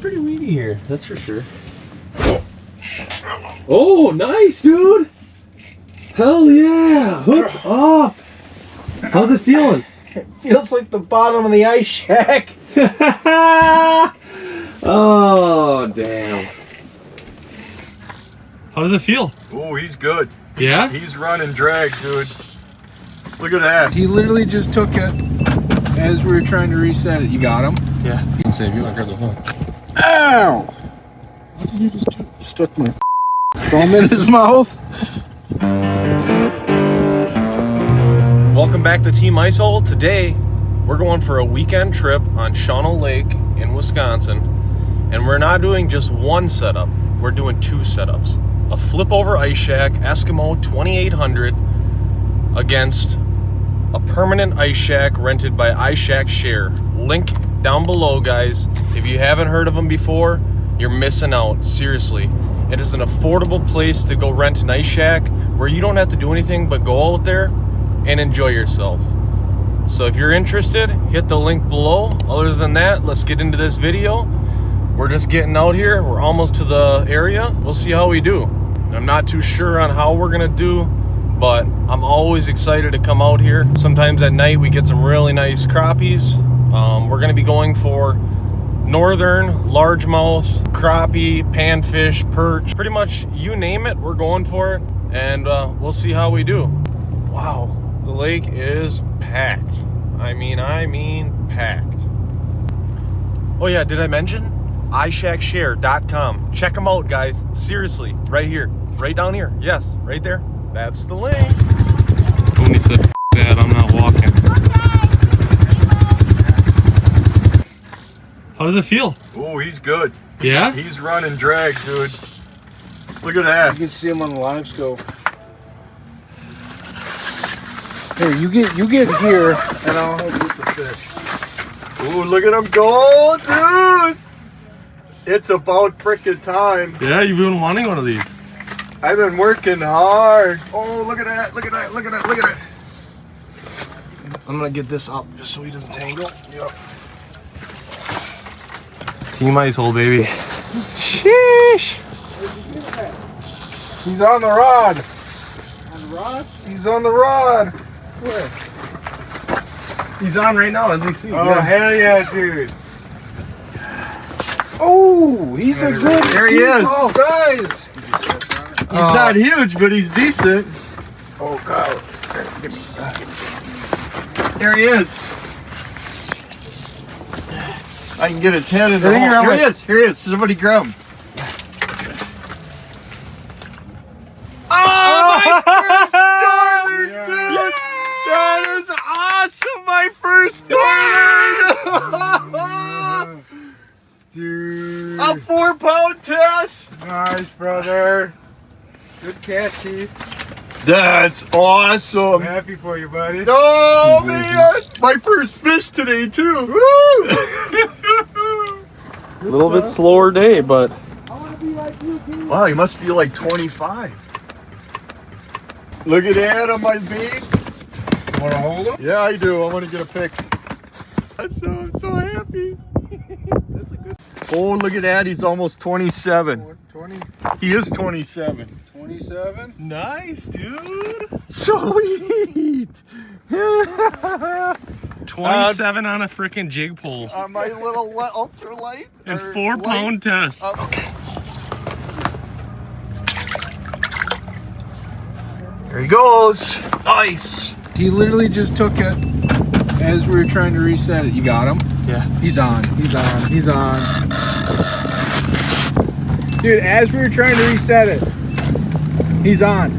pretty weedy here, that's for sure. Oh, nice, dude! Hell yeah! Hooked up! How's it feeling? It feels like the bottom of the ice shack. Oh, damn. How does it feel? Oh, he's good. Yeah? He's running drag, dude. Look at that. He literally just took it as we were trying to reset it. You got him? Yeah. He can save you. I grab the hook. Ow! What did you just do? Stuck my thumb in his mouth. Welcome back to Team IceHole. Today, we're going for a weekend trip on Shawano Lake in Wisconsin. And we're not doing just one setup. We're doing two setups. A flip over ice shack, Eskimo 2800, against a permanent ice shack rented by iShackShare. Link down below, guys. If you haven't heard of them before, you're missing out. Seriously. It is an affordable place to go rent an ice shack where you don't have to do anything but go out there and enjoy yourself. So if you're interested, hit the link below. Other than that, let's get into this video. We're just getting out here. We're almost to the area. We'll see how we do. I'm not too sure on how we're gonna do, but I'm always excited to come out here. Sometimes at night we get some really nice crappies. We're gonna be going for northern, largemouth, crappie, panfish, perch, pretty much you name it, we're going for it. And we'll see how we do. Wow, the lake is packed. I mean packed. Oh yeah, did I mention? iShackShare.com. Check them out, guys. Seriously, right here, right down here. Yes, right there. That's the link. Tony said, "F that, I'm not walking." How does it feel? Oh, he's good. Yeah? He's running drag, dude. Look at that. You can see him on the live scope. Here, you get here, and I'll help you with the fish. Oh, look at him go, dude. It's about frickin' time. Yeah, you've been wanting one of these. I've been working hard. Oh, look at that. Look at that. Look at that. Look at that. I'm gonna get this up just so he doesn't tangle. Yep. Team IceHole, baby. Sheesh. He's on the rod. On the rod? He's on the rod. Where? He's on right now, as we see. Oh, hell yeah, dude. Oh, he's a good. There he is. Size. He's not huge, but he's decent. Oh God. There he is. I can get his head in the Here hole. Here he is. Here he is. Somebody grab him. Oh, my first starter, dude! Yeah. That is awesome! My first starter! Dude. A 4-pound test! Nice, brother. Good catch, Keith. That's awesome! I'm happy for you, buddy. Oh, man! My first fish today, too! Woo! A little bit slower day, but I want to be like you, Keith. Wow, he must be like 25. Look at that on my beak. Want to hold him? Yeah, I do. I want to get a pic. I'm so happy. That's a good. Oh, look at that. He's almost 27. 20, He is 27. 27. nice, dude. Sweet. 27 on a freaking jig pole On my little ultralight. and or 4-pound test. Okay. There he goes. Nice. He literally just took it as we were trying to reset it. You got him? Yeah. He's on. He's on. He's on. Dude, as we were trying to reset it, he's on.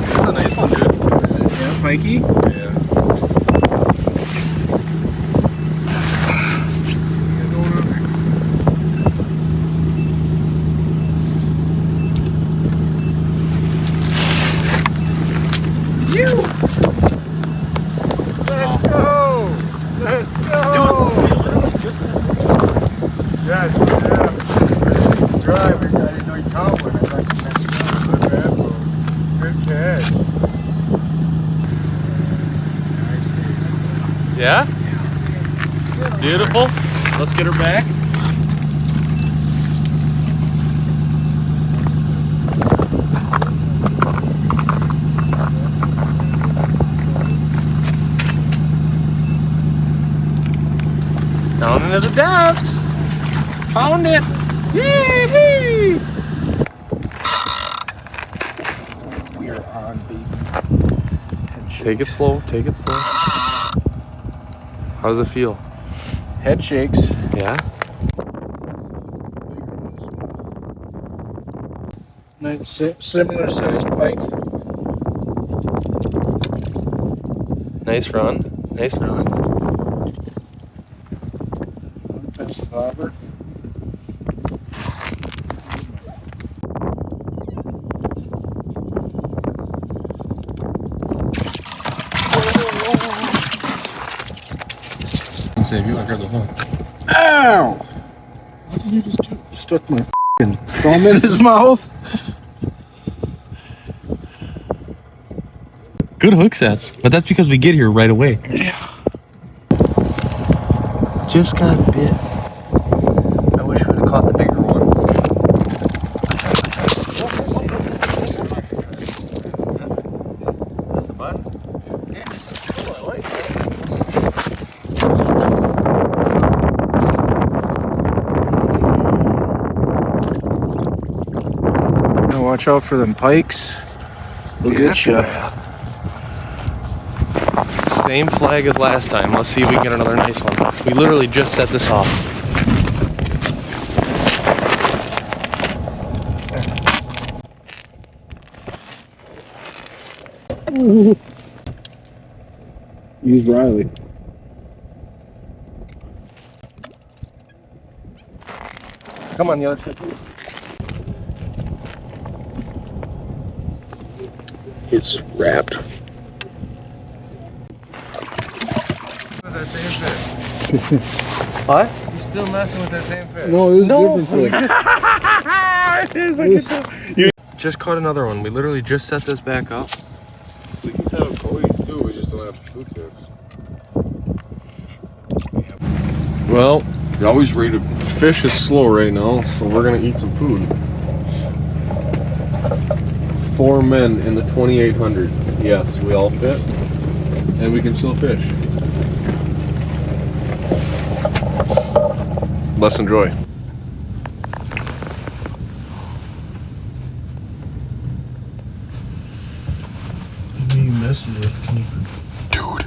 That's a nice one, dude. Yeah, Mikey. Yeah. Let's go. Let's go. Yes, yeah. Driver, I didn't know you caught one. I thought you meant to go. Good catch. Yeah? Beautiful. Let's get her back. Down into the depths. Found it. Yee-hee. We are on, baby. Take it slow. Take it slow. How does it feel? Head shakes. Yeah? Nice, similar size pike. Nice run. Nice run. Touch the bobber. Save you. I grabbed the hook. Ow! What did you just do? You stuck my f***ing thumb in his mouth. Good hook sets, but that's because we get here right away. Yeah. Just got bit. I wish we'd have caught the bigger one. Is this the button? Yeah, this is cool. I like it. Watch out for them pikes. They'll get you. Same flag as last time. Let's see if we can get another nice one. We literally just set this off. Use Riley. Come on, the other side, please. It's wrapped. With that same fish. What? You're still messing with that same fish. No, it was a different fish. It is just caught another one. We literally just set this back up. I think he's had coyotes too. We just don't have food tips. Well, you always rate a fish is slow right now, so we're gonna eat some food. 4 men in the 2800. Yes, we all fit, and we can still fish. Let's enjoy. What are you messing with? Can you... Dude.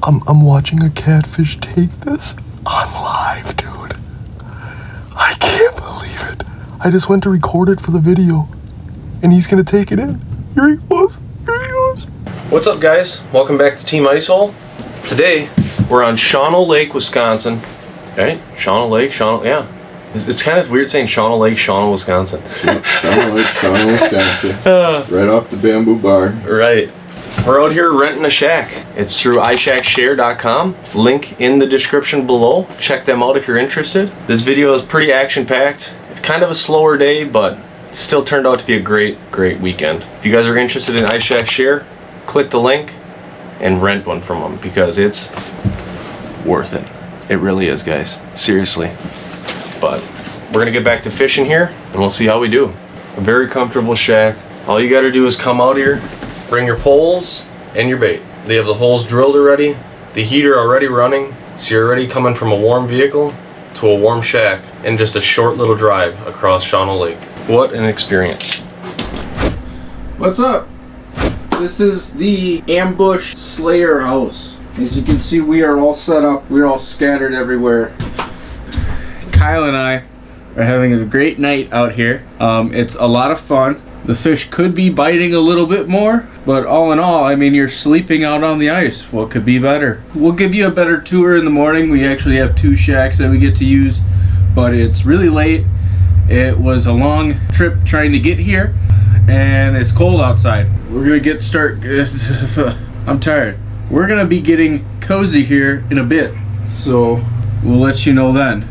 I'm watching a catfish take this on live, dude. I can't believe it. I just went to record it for the video, and he's gonna take it in. Here he goes. What's up, guys? Welcome back to Team IceHole. Today, we're on Shawano Lake, Wisconsin. Right? Shawano Lake, yeah. It's kind of weird saying Shawano Lake, Shawano, Wisconsin. Shawano Lake, Shawano, Wisconsin. Right off the bamboo bar. Right. We're out here renting a shack. It's through iShackShare.com. Link in the description below. Check them out if you're interested. This video is pretty action-packed. Kind of a slower day, but still turned out to be a great weekend. If you guys are interested in iShackShare, click the link and rent one from them because it's worth it. It really is, guys. Seriously. But we're gonna get back to fishing here and we'll see how we do. A very comfortable shack. All you gotta do is come out here, bring your poles and your bait. They have the holes drilled already, the heater already running, so you're already coming from a warm vehicle to a warm shack in just a short little drive across Shawano Lake. What an experience. What's up? This is the ambush slayer house. As you can see, we are all set up. We're all scattered everywhere. Kyle and I are having a great night out here. It's a lot of fun. The fish could be biting a little bit more, but all in all, I mean, you're sleeping out on the ice. What could be better? We'll give you a better tour in the morning. We actually have 2 shacks that we get to use, but it's really late. It was a long trip trying to get here, and it's cold outside. We're gonna I'm tired. We're gonna be getting cozy here in a bit, so we'll let you know then.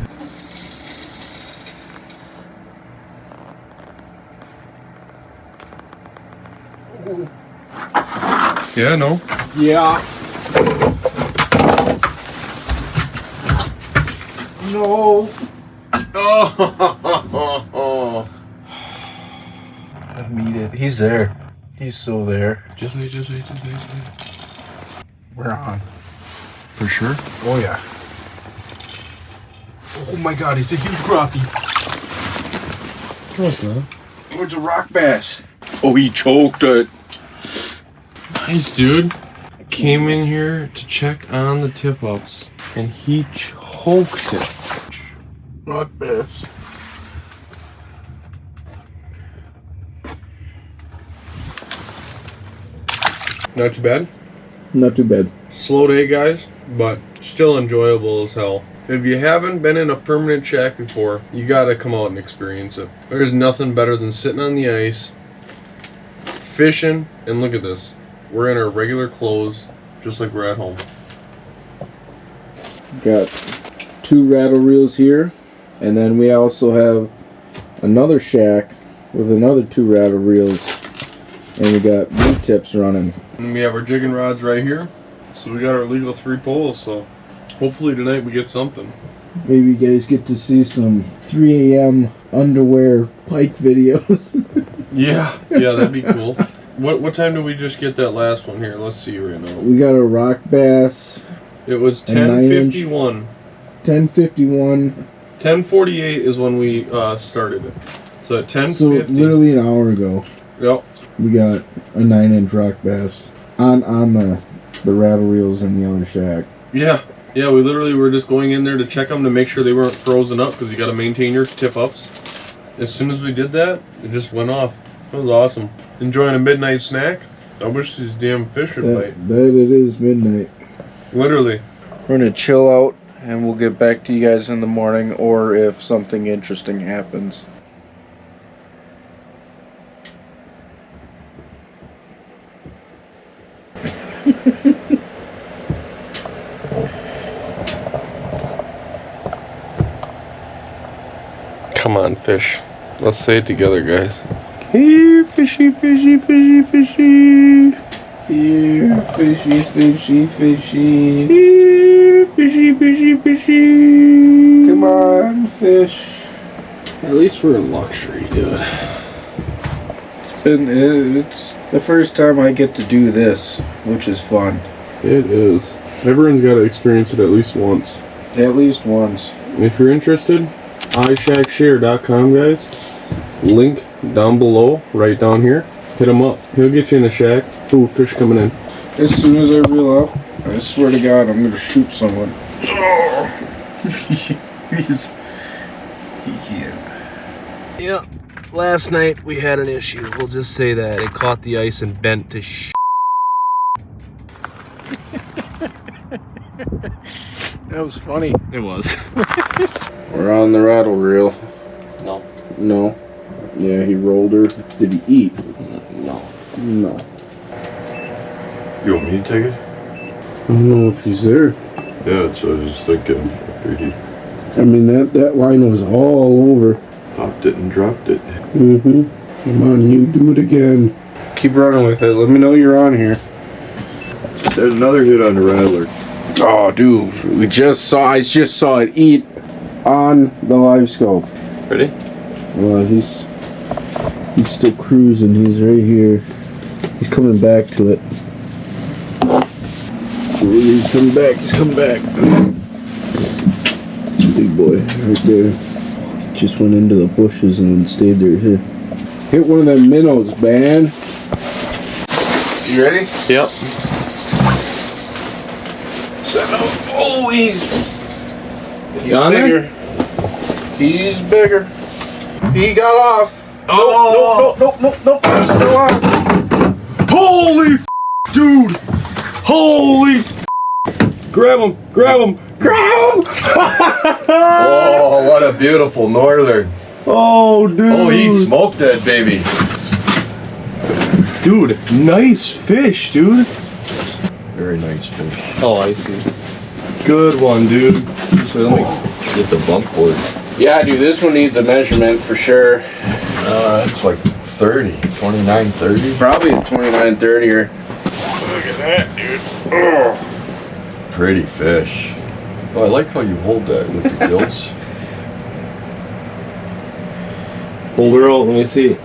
Yeah, no. Yeah. No. Oh. I need it. He's there. He's still there. Just wait. We're on. For sure? Oh yeah. Oh my god, he's a huge crappie. Close, man. Where's a rock bass? Oh, he choked it. Nice, dude. I came in here to check on the tip-ups, and he choked it. Rock bass. Not too bad. Not too bad. Slow day, guys, but still enjoyable as hell. If you haven't been in a permanent shack before, you gotta come out and experience it. There's nothing better than sitting on the ice, fishing, and look at this. We're in our regular clothes, just like we're at home. Got 2 rattle reels here, and then we also have another shack with another 2 rattle reels, and we got blue tips running. And we have our jigging rods right here, so we got our legal 3 poles, so hopefully tonight we get something. Maybe you guys get to see some 3 a.m. underwear pike videos. Yeah, that'd be cool. What time did we just get that last one here? Let's see right now. We got a rock bass. It was A 9-inch. 10:51. 10:51. 10:48 is when we started it. So at 10:50. So literally an hour ago, Yep. we got a 9-inch rock bass on the rattle reels in the other shack. Yeah, we literally were just going in there to check them to make sure they weren't frozen up because you got to maintain your tip ups. As soon as we did that, it just went off. It was awesome. Enjoying a midnight snack. I wish these damn fish would bite. That it is midnight. Literally. We're gonna chill out and we'll get back to you guys in the morning, or if something interesting happens. Come on, fish. Let's say it together, guys. Here, fishy, fishy, fishy, fishy. Here, fishy, fishy, fishy. Here, fishy, fishy, fishy. Come on, fish. At least we're in luxury, dude. It's the first time I get to do this, which is fun. It is. Everyone's got to experience it at least once. At least once. If you're interested, iShackShare.com, guys. Link down below, right down here. Hit him up. He'll get you in the shack. Ooh, fish coming in. As soon as I reel up, I swear to God, I'm gonna shoot someone. Oh. He can't. Yeah. Last night we had an issue. We'll just say that. It caught the ice and bent to sh**. That was funny. It was. We're on the rattle reel. No. No. Yeah, he rolled her. Did he eat? No. No. You want me to take it? I don't know if he's there. Yeah, that's what I was just thinking. After he I mean, that line was all over. popped it and dropped it. Mm-hmm. Come on, you do it again. Keep running with it. Let me know you're on here. There's another hit on the rattler. Oh, dude. I just saw it eat on the live scope. Ready? Well, he's still cruising. He's right here. He's coming back to it. He's coming back. He's coming back. Big boy, right there. He just went into the bushes and then stayed there. Here. Hit one of them minnows, man. You ready? Yep. Oh, he's on bigger. He's bigger. He got off. Oh! No. He's still on. Holy dude! Holy Grab him! Oh, what a beautiful northern. Oh, dude! Oh, he smoked that baby. Dude, nice fish, dude. Very nice fish. Oh, I see. Good one, dude. So let me get the bump board. Yeah, dude, this one needs a measurement for sure. It's like 30? 29, 30? Probably a 29, 30 or. Look at that, dude. Oh. Pretty fish. Oh, I like how you hold that with the gills. Hold her out, let me see.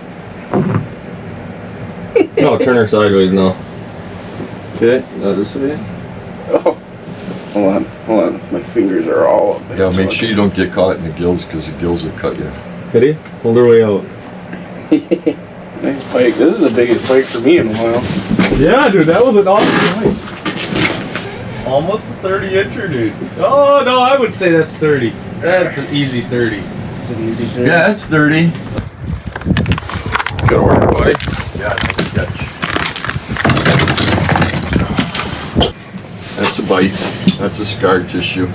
No, turn her sideways now. Okay, now this way. Oh, hold on. My fingers are all up there. Yeah, make sure you don't get caught in the gills because the gills will cut you. Ready? Hold her way out. Nice pike. This is the biggest pike for me in a while. Yeah, dude, that was an awesome pike. Almost a 30-incher, dude. Oh, no, I would say that's 30. That's an easy 30. It's an easy thing. Yeah, it's 30. Good work, buddy. Yeah, nice catch. That's a bite. That's a scar tissue.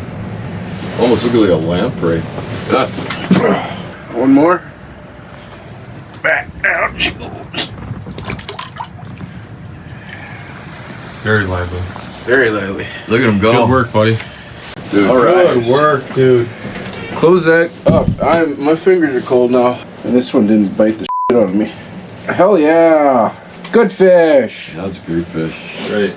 Almost look like a lamprey. Yeah. One more. Back down she goes. Very lively. Very lively. Look at him go. Good work, buddy. Dude, All right. Good work, dude. Close that up. My fingers are cold now. And this one didn't bite the shit out of me. Hell yeah. Good fish. That's a great fish. Great.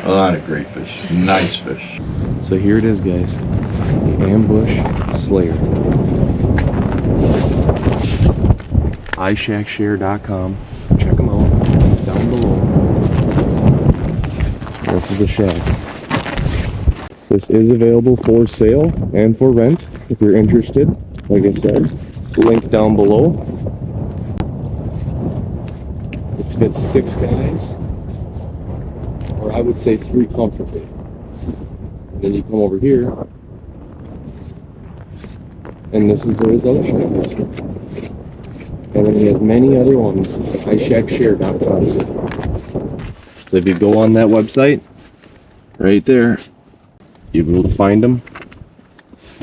A lot of great fish. Nice fish. So here it is, guys. The Ambush Slayer. iShackShare.com. Check them out down below. This is a shack. This is available for sale and for rent if you're interested. Like I said, link down below. It fits 6 guys, or I would say 3 comfortably. Then you come over here, and this is where his other shack is. And then he has many other ones at iShackShare.com. So if you go on that website, right there, you'll be able to find him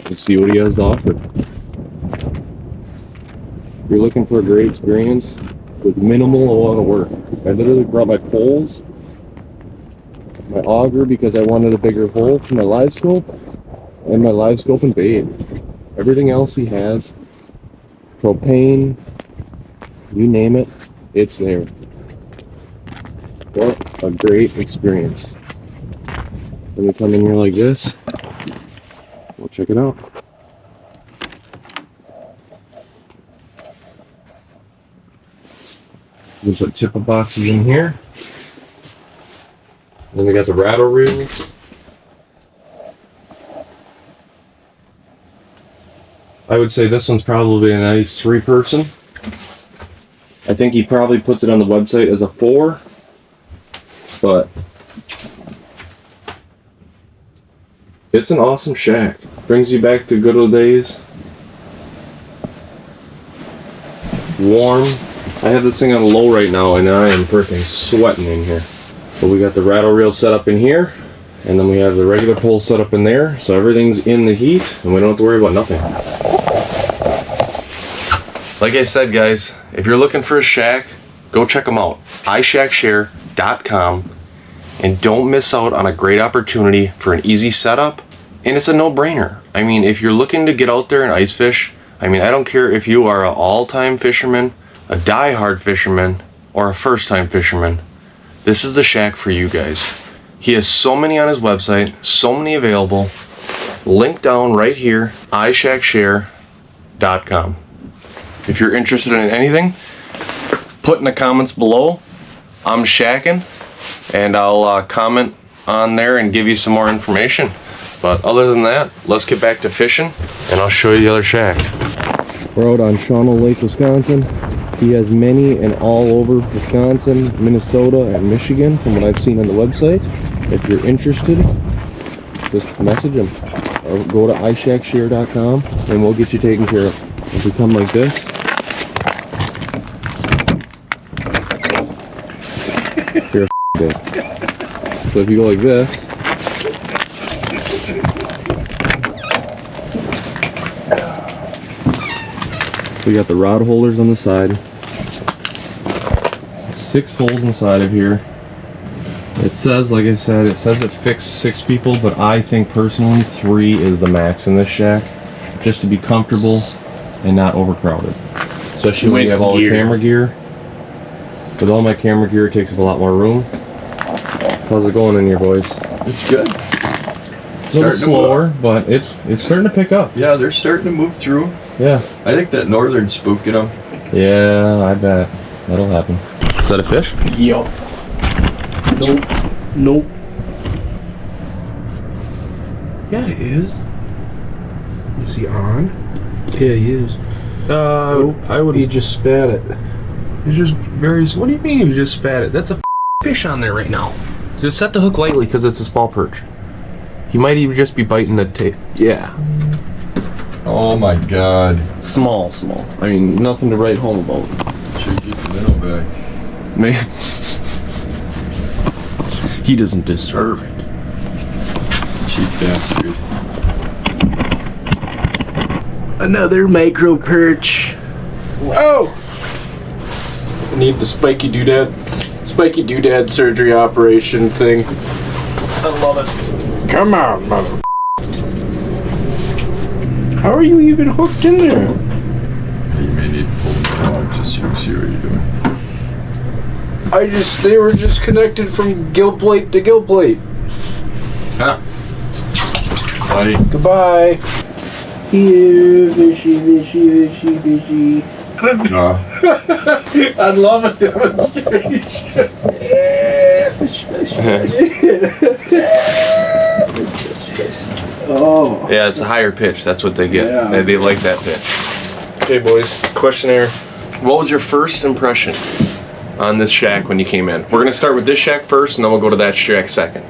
and see what he has to offer. If you're looking for a great experience with minimal amount of work. I literally brought my poles, my auger because I wanted a bigger hole for my live scope, and my live scope and bait. Everything else he has, propane, you name it, it's there. What a great experience. Let me come in here like this. We'll check it out. We put tipple boxes in here. Then we got the rattle reels. I would say this one's probably a nice 3-person. I think he probably puts it on the website as a 4, but it's an awesome shack. Brings you back to good old days. Warm. I have this thing on low right now and I am freaking sweating in here. So we got the rattle reel set up in here, and then we have the regular pole set up in there, so everything's in the heat and we don't have to worry about nothing. Like I said, guys, if you're looking for a shack, go check them out. iShackShare.com, and don't miss out on a great opportunity for an easy setup, and it's a no-brainer. I mean, if you're looking to get out there and ice fish, I mean, I don't care if you are an all-time fisherman, a die-hard fisherman, or a first-time fisherman. This is the shack for you guys. He has so many on his website, so many available. Link down right here, iShackShare.com. If you're interested in anything, put in the comments below, I'm shacking, and I'll comment on there and give you some more information. But other than that, let's get back to fishing, and I'll show you the other shack. We're out on Shawano Lake, Wisconsin. He has many and all over Wisconsin, Minnesota, and Michigan from what I've seen on the website. If you're interested, just message him or go to iShackShare.com and we'll get you taken care of. If we come like this, you're a dick. So if you go like this, we got the rod holders on the side. 6 holes inside of here. It says, like I said, it says it fixed 6 people, but I think personally 3 is the max in this shack, just to be comfortable and not overcrowded. Especially when you have all the camera gear. With all my camera gear, it takes up a lot more room. How's it going in here, boys? It's good. A little slower, but it's starting to pick up. Yeah, they're starting to move through. Yeah. I think that northern's spooking them. Yeah, I bet. That'll happen. Is that a fish? Yup. Nope. Yeah, it is. Is he on? Yeah, he is. I would. He just spat it. It's just very. What do you mean you just spat it? That's a fish on there right now. Just set the hook lightly because it's a small perch. He might even just be biting the tail. Yeah. Oh my god. Small. I mean, nothing to write home about. Should get the minnow back. Man. He doesn't deserve it. Cheap bastard. Another micro perch. Oh! I need the spiky doodad surgery operation thing. I love it. Come on, mother. How are you even hooked in there? You may need to pull them out just so you can see what you're doing. They were just connected from gill plate to gill plate. Ah. Buddy. Goodbye. Here, fishy. I'd love a demonstration. Oh. Yeah, it's a higher pitch. That's what they get. Yeah. They like that pitch. Okay, boys. Questionnaire. What was your first impression on this shack when you came in? We're gonna start with this shack first, and then we'll go to that shack second,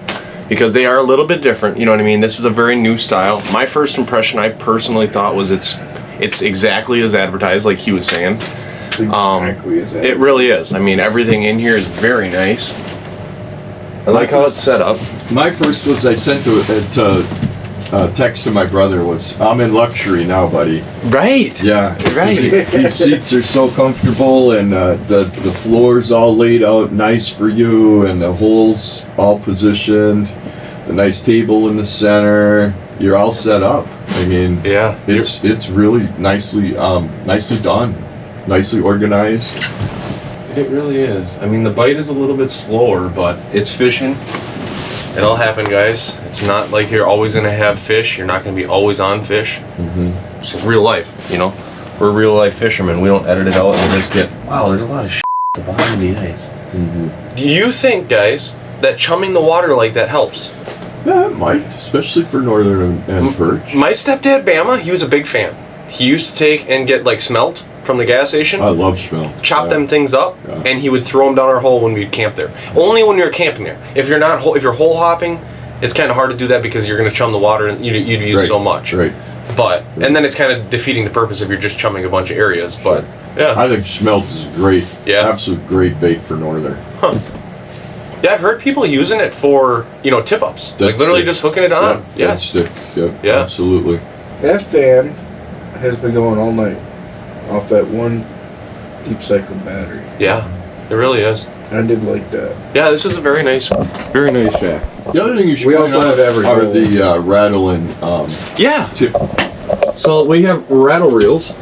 because they are a little bit different. You know what I mean? This is a very new style. My first impression, I personally thought, was it's exactly as advertised, like he was saying. It really is. I mean, everything in here is very nice. I like how it's set up. My first was I sent to text to my brother was, I'm in luxury now, buddy. Right. Yeah. Right. These seats are so comfortable, and the floor's all laid out nice for you, and the holes all positioned. The nice table in the center. You're all set up. I mean, Yeah. it's really nicely done, nicely organized. It really is. I mean, the bite is a little bit slower, but it's fishing. It'll happen, guys. It's not like you're always going to have fish. You're not going to be always on fish. It's real life, you know? We're real life fishermen. We don't edit it out and just get, wow, there's a lot of shit at the bottom of the ice. Do you think, guys, that chumming the water like that helps? Yeah, it might, especially for northern and perch. My stepdad, Bama, he was a big fan. He used to take and get, like, smelt from the gas station. I love smell. Chop them things up, and he would throw them down our hole when we'd camp there. Only when we were camping there. If you're hole hopping, it's kind of hard to do that because you're going to chum the water and you'd use so much. Right. But and then it's kind of defeating the purpose if you're just chumming a bunch of areas. But yeah, I think smelt is great. Yeah. Absolute great bait for northern. Huh. Yeah, I've heard people using it for tip ups, like literally just hooking it on. Yeah. Stick. Yep. Yeah. Absolutely. That fan has been going all night off that one deep cycle battery. Yeah, it really is. I did like that. Yeah, this is a very nice shack. The other thing you should We point also out have every are hole. the rattling Yeah. tip. So we have rattle reels,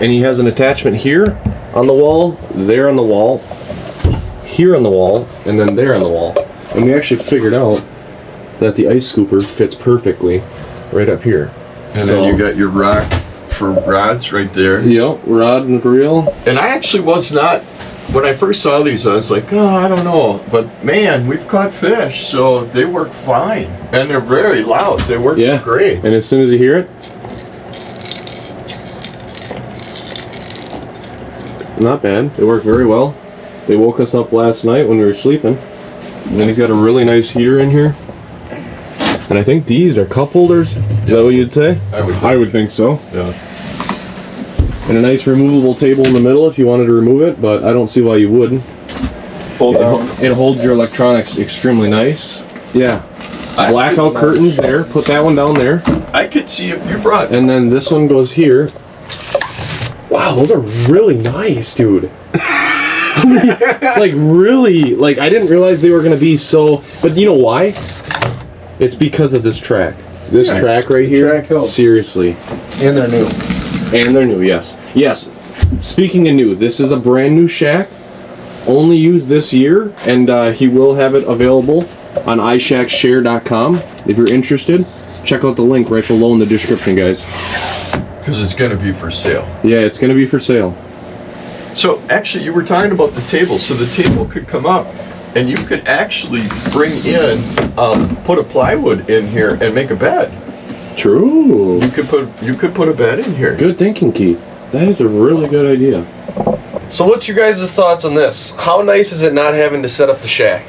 and he has an attachment here on the wall, there on the wall, here on the wall, and then there on the wall. And we actually figured out that the ice scooper fits perfectly right up here. And then you got your rock for rods right there. Yep, rod and reel. And I actually was not, when I first saw these, I was like, oh, I don't know. But man, we've caught fish, so they work fine. And they're very loud. They work great. And as soon as you hear it, not bad. They work very well. They woke us up last night when we were sleeping. And then he's got a really nice heater in here. And I think these are cup holders. Is that what you'd say? I would think so. Yeah. And a nice removable table in the middle if you wanted to remove it, but I don't see why you wouldn't. It holds your electronics extremely nice. Yeah. Blackout curtains there. Put that one down there. I could see if you brought. And then this one goes here. Wow, those are really nice, dude. Like really, like I didn't realize they were gonna be so. But you know why? It's because of this track. This track right here. Track helps. Seriously. And they're new. And they're new, yes. Yes. Speaking of new, this is a brand new shack. only used this year, and he will have it available on iShackShare.com. If you're interested, check out the link right below in the description, guys. Because it's going to be for sale. Yeah, it's going to be for sale. So actually, you were talking about the table. So the table could come up, and you could actually bring in, put a plywood in here and make a bed. True. You could put a bed in here. Good thinking, Keith. That is a really good idea. So what's your guys' thoughts on this? How nice is it not having to set up the shack?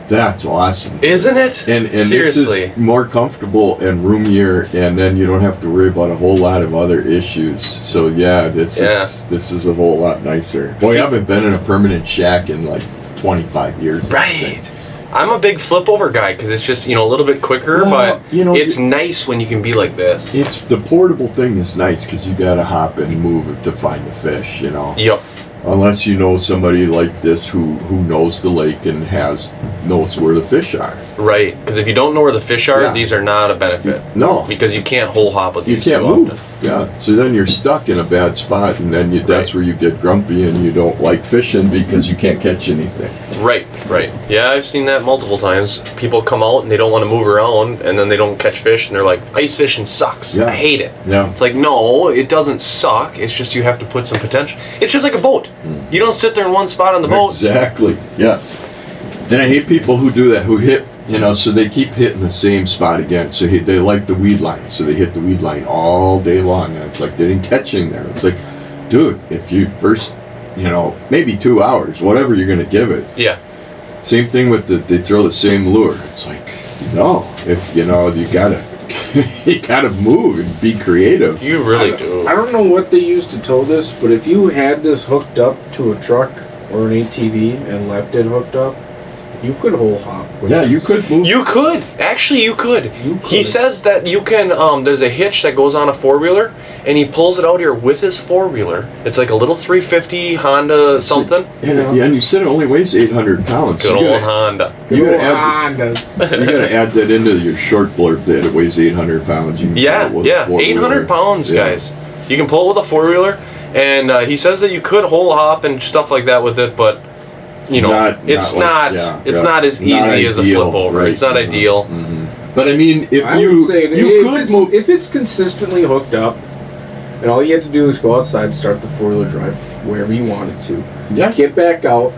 That's awesome. Isn't it? And seriously, this is more comfortable and roomier, and then you don't have to worry about a whole lot of other issues. So yeah, this is a whole lot nicer. Boy, I haven't been in a permanent shack in like 25 years. Right. I'm a big flip over guy because it's just, a little bit quicker, but it's nice when you can be like this. It's the portable thing is nice because you gotta hop and move to find the fish, Yep. Unless you know somebody like this who knows the lake and knows where the fish are. Right, because if you don't know where the fish are, these are not a benefit. No. Because you can't hole hop with these. You can't move. Yeah, so then you're stuck in a bad spot, and then that's where you get grumpy and you don't like fishing because you can't catch anything. Right. Yeah, I've seen that multiple times. People come out and they don't want to move around, and then they don't catch fish, and they're like, ice fishing sucks. Yeah. I hate it. Yeah. It's like, no, it doesn't suck. It's just you have to put some potential. It's just like a boat. You don't sit there in one spot on the boat. Exactly, yes. And I hate people who do that, who hit, so they keep hitting the same spot again. So they like the weed line, so they hit the weed line all day long, and it's like they didn't catch anything there. It's like, dude, if you first, maybe 2 hours, whatever you're going to give it. Yeah. Same thing with they throw the same lure. It's like, no, if you gotta you gotta move and be creative. You really do. I don't know what they used to tow this, but if you had this hooked up to a truck or an ATV and left it hooked up, you could hole hop. Yeah, you could move. You could. Actually, you could. He says that you can, there's a hitch that goes on a four-wheeler, and he pulls it out here with his four-wheeler. It's like a little 350 Honda something. And you said it only weighs 800 pounds. Good old Honda. You gotta add that into your short blurb that it weighs 800 pounds. You can 800 pounds, guys. You can pull it with a four-wheeler, and he says that you could hole hop and stuff like that with it, but it's not as easy as a flip over. Right. It's not ideal. Mm-hmm. But I mean, if if it's consistently hooked up, and all you have to do is go outside, start the four-wheeler drive wherever you want it to. Yeah. Get back out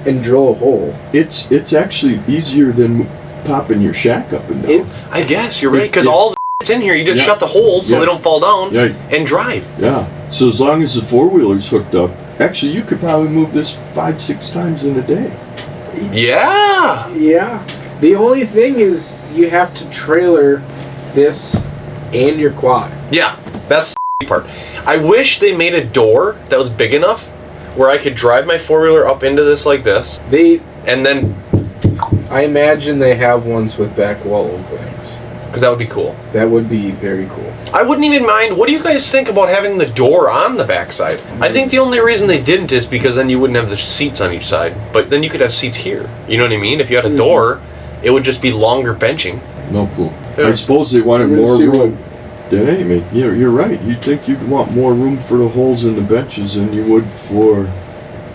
and drill a hole. It's actually easier than popping your shack up and down. I guess you're right, because all the it's in here. You just shut the holes so they don't fall down and drive. Yeah. So as long as the four-wheeler's hooked up, actually you could probably move this 5-6 times in a day. Yeah. Yeah. The only thing is you have to trailer this and your quad. Yeah, that's the part. I wish they made a door that was big enough where I could drive my four-wheeler up into this like this. And then I imagine they have ones with back wall openings. Because that would be cool. That would be very cool. I wouldn't even mind. What do you guys think about having the door on the backside? I think the only reason they didn't is because then you wouldn't have the seats on each side. But then you could have seats here. You know what I mean? If you had a door, it would just be longer benching. No clue. Yeah. I suppose they wanted more room. You're right. You'd think you'd want more room for the holes in the benches than you would for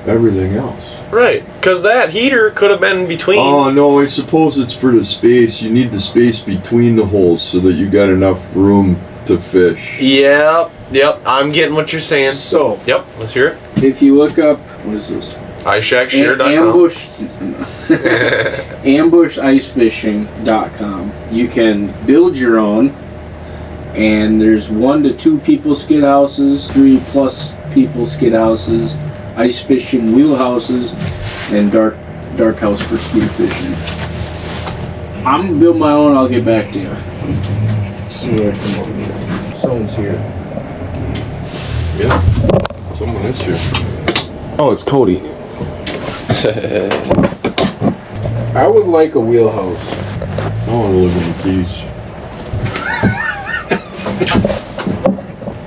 everything else. Right, because that heater could have been between. Oh no, I suppose it's for the space. You need the space between the holes so that you got enough room to fish. Yep, I'm getting what you're saying. So, let's hear it. If you look up, what is this? iShackShare.com. AmbushIceFishing.com. You can build your own, and there's 1 to 2 people skid houses, 3+ people skid houses, ice fishing wheelhouses, and dark house for spear fishing. I'm gonna build my own. I'll get back to you. See where I come over here. Someone's here. Yeah, someone is here. Oh, it's Cody. I would like a wheelhouse. I want to live in the Keys.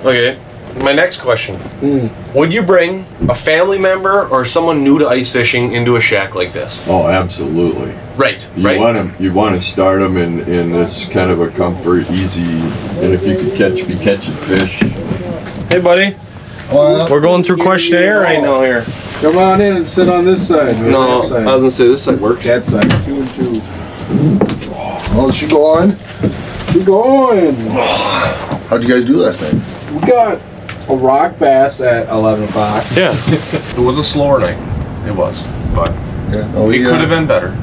Okay. My next question. Would you bring a family member or someone new to ice fishing into a shack like this? Oh, absolutely. Right. You want to start them in this kind of a comfort, easy, and if you could be catching fish. Hey, buddy. We're going through questionnaire right now here. Come on in and sit on this side. No, that side. I was gonna say this side works. That side, 2 and 2. Oh, she go on? Keep going. How'd you guys do last night? We got a rock bass at 11 o'clock. Yeah. It was a slower night. It was. But Yeah. No, it could have been better.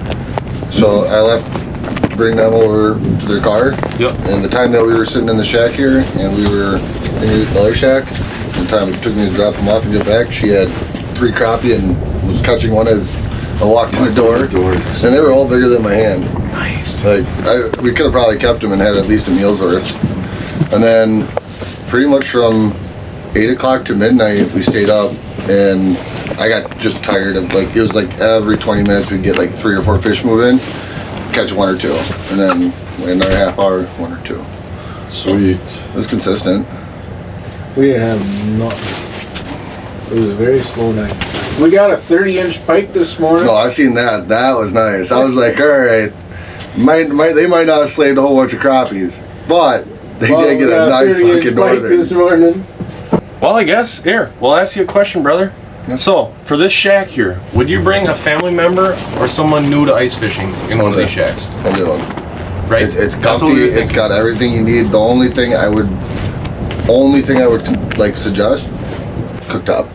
So I left to bring them over to their car. Yep. And the time that we were sitting in the shack here and we were in the other shack, the time it took me to drop them off and get back, she had 3 crappie and was catching one as I walked in the door. And they were all bigger than my hand. Nice. Like, we could have probably kept them and had at least a meal's worth. And then pretty much from 8 o'clock to midnight, we stayed up and I got just tired of, like, it was like every 20 minutes we'd get like 3 or 4 fish move in, catch 1 or 2, and then wait another half hour, 1 or 2. Sweet. It was consistent. We didn't have nothing. It was a very slow night. We got a 30-inch pike this morning. No, I seen that. That was nice. I was like, all right, they might not have slaved a whole bunch of crappies, but they did get a nice fucking northern. This morning. Well, I guess, here, we'll ask you a question, brother. Yes. So, for this shack here, would you bring a family member or someone new to ice fishing in one of these shacks? I'll do it. Right? It's That's what comfy. we were It's thinking. got everything you need. The only thing I would like suggest, cooktop.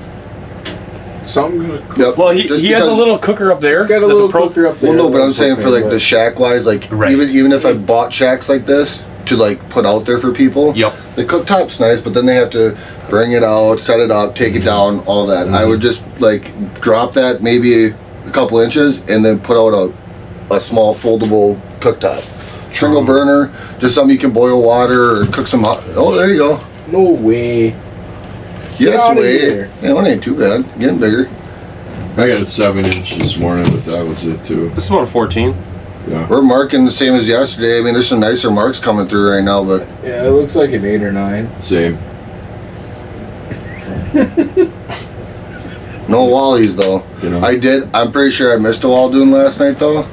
Something. Yep. Well, Just he has a because- little cooker up there. He's got a that's little pro- cooker up there. Well, no, but I'm saying for like the shack wise, like Right. even if I bought shacks like this to like put out there for people, Yep. the cooktop's nice, but then they have to bring it out, set it up, take it down, all that. I would just like drop that maybe a couple inches and then put out a small foldable cooktop. Single burner, just something you can boil water or cook some hot. Oh, there you go. No way. Yes, outta way. here. Yeah, one ain't too bad. Getting bigger. I got a 7-inch this morning, but that was it too. This is about a 14. Yeah. We're marking the same as yesterday. I mean, there's some nicer marks coming through right now, but Yeah, it looks like an 8 or 9. Same. no wallies though. You know. I'm pretty sure I missed a wall dune last night though,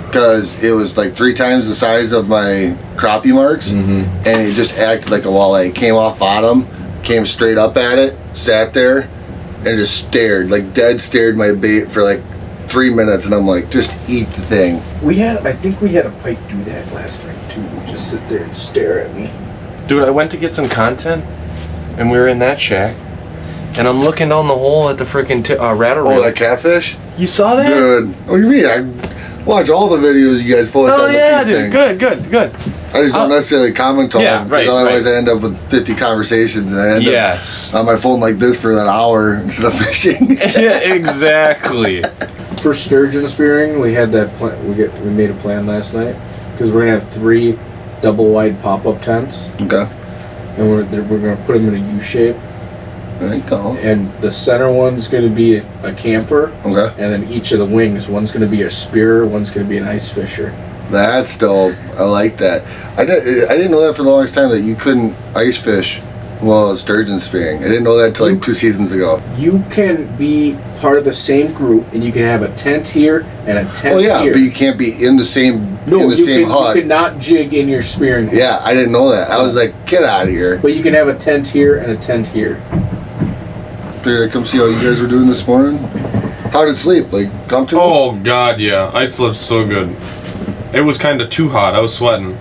because it was like 3 times the size of my crappie marks, Mm-hmm. and it just acted like a walleye. It came off bottom, came straight up at it, sat there, and just stared, like dead stared my bait for like 3 minutes, and I'm like, just eat the thing. I think we had a pike do that last night too. Just sit there and stare at me. Dude, I went to get some content, and we were in that shack, and I'm looking down the hole at the freaking rattle Oh, reel. that catfish? You saw that? Good. What do you mean? I watch all the videos you guys post Oh on the yeah, feed dude. thing. Good. I just don't necessarily comment on Yeah, them, right, because otherwise right. I end up with 50 conversations and I end Yes. up on my phone like this for an hour instead of fishing. Yeah, exactly. For sturgeon spearing, we had that plan. We made a plan last night because we're gonna have 3 double wide pop-up tents, Okay. and we're gonna put them in a U shape. There you go. And the center one's gonna be a camper, Okay. and then each of the wings, one's gonna be a spearer, one's gonna be an ice fisher. That's dope. I like that. I didn't know that for the longest time, that you couldn't ice fish while sturgeon spearing. I didn't know that till like 2 seasons ago. You can be part of the same group, and you can have a tent here and a tent Oh yeah, here. but you can't be in the same you hut. cannot jig in your spearing hole. Yeah, I didn't know that. I was like, get out of here. But you can have a tent here and a tent here. Figured I'd come see how you guys were doing this morning. How did it sleep? Like, comfortable? Oh god, yeah. I slept so good. It was kind of too hot. I was sweating.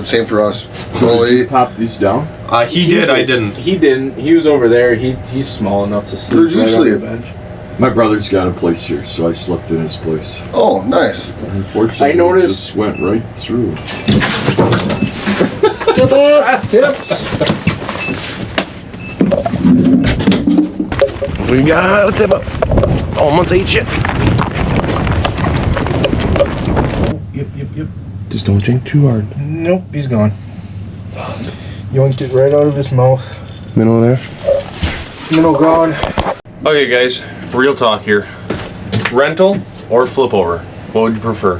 Same for us. So did you Slowly. pop these down? He did. I didn't. He didn't. He was over there. He's small enough to sleep Where'd you right on the sleep? bench. My brother's got a place here, so I slept in his place. Oh, nice. Unfortunately, I noticed- it just went right through. Tips. We got a tip up. Almost ate shit. Yep. Just don't drink too hard. Nope, he's gone. Yoinked it right out of his mouth. Minnow there. Minnow gone. Okay, guys. Real talk here. Rental or flip over? What would you prefer?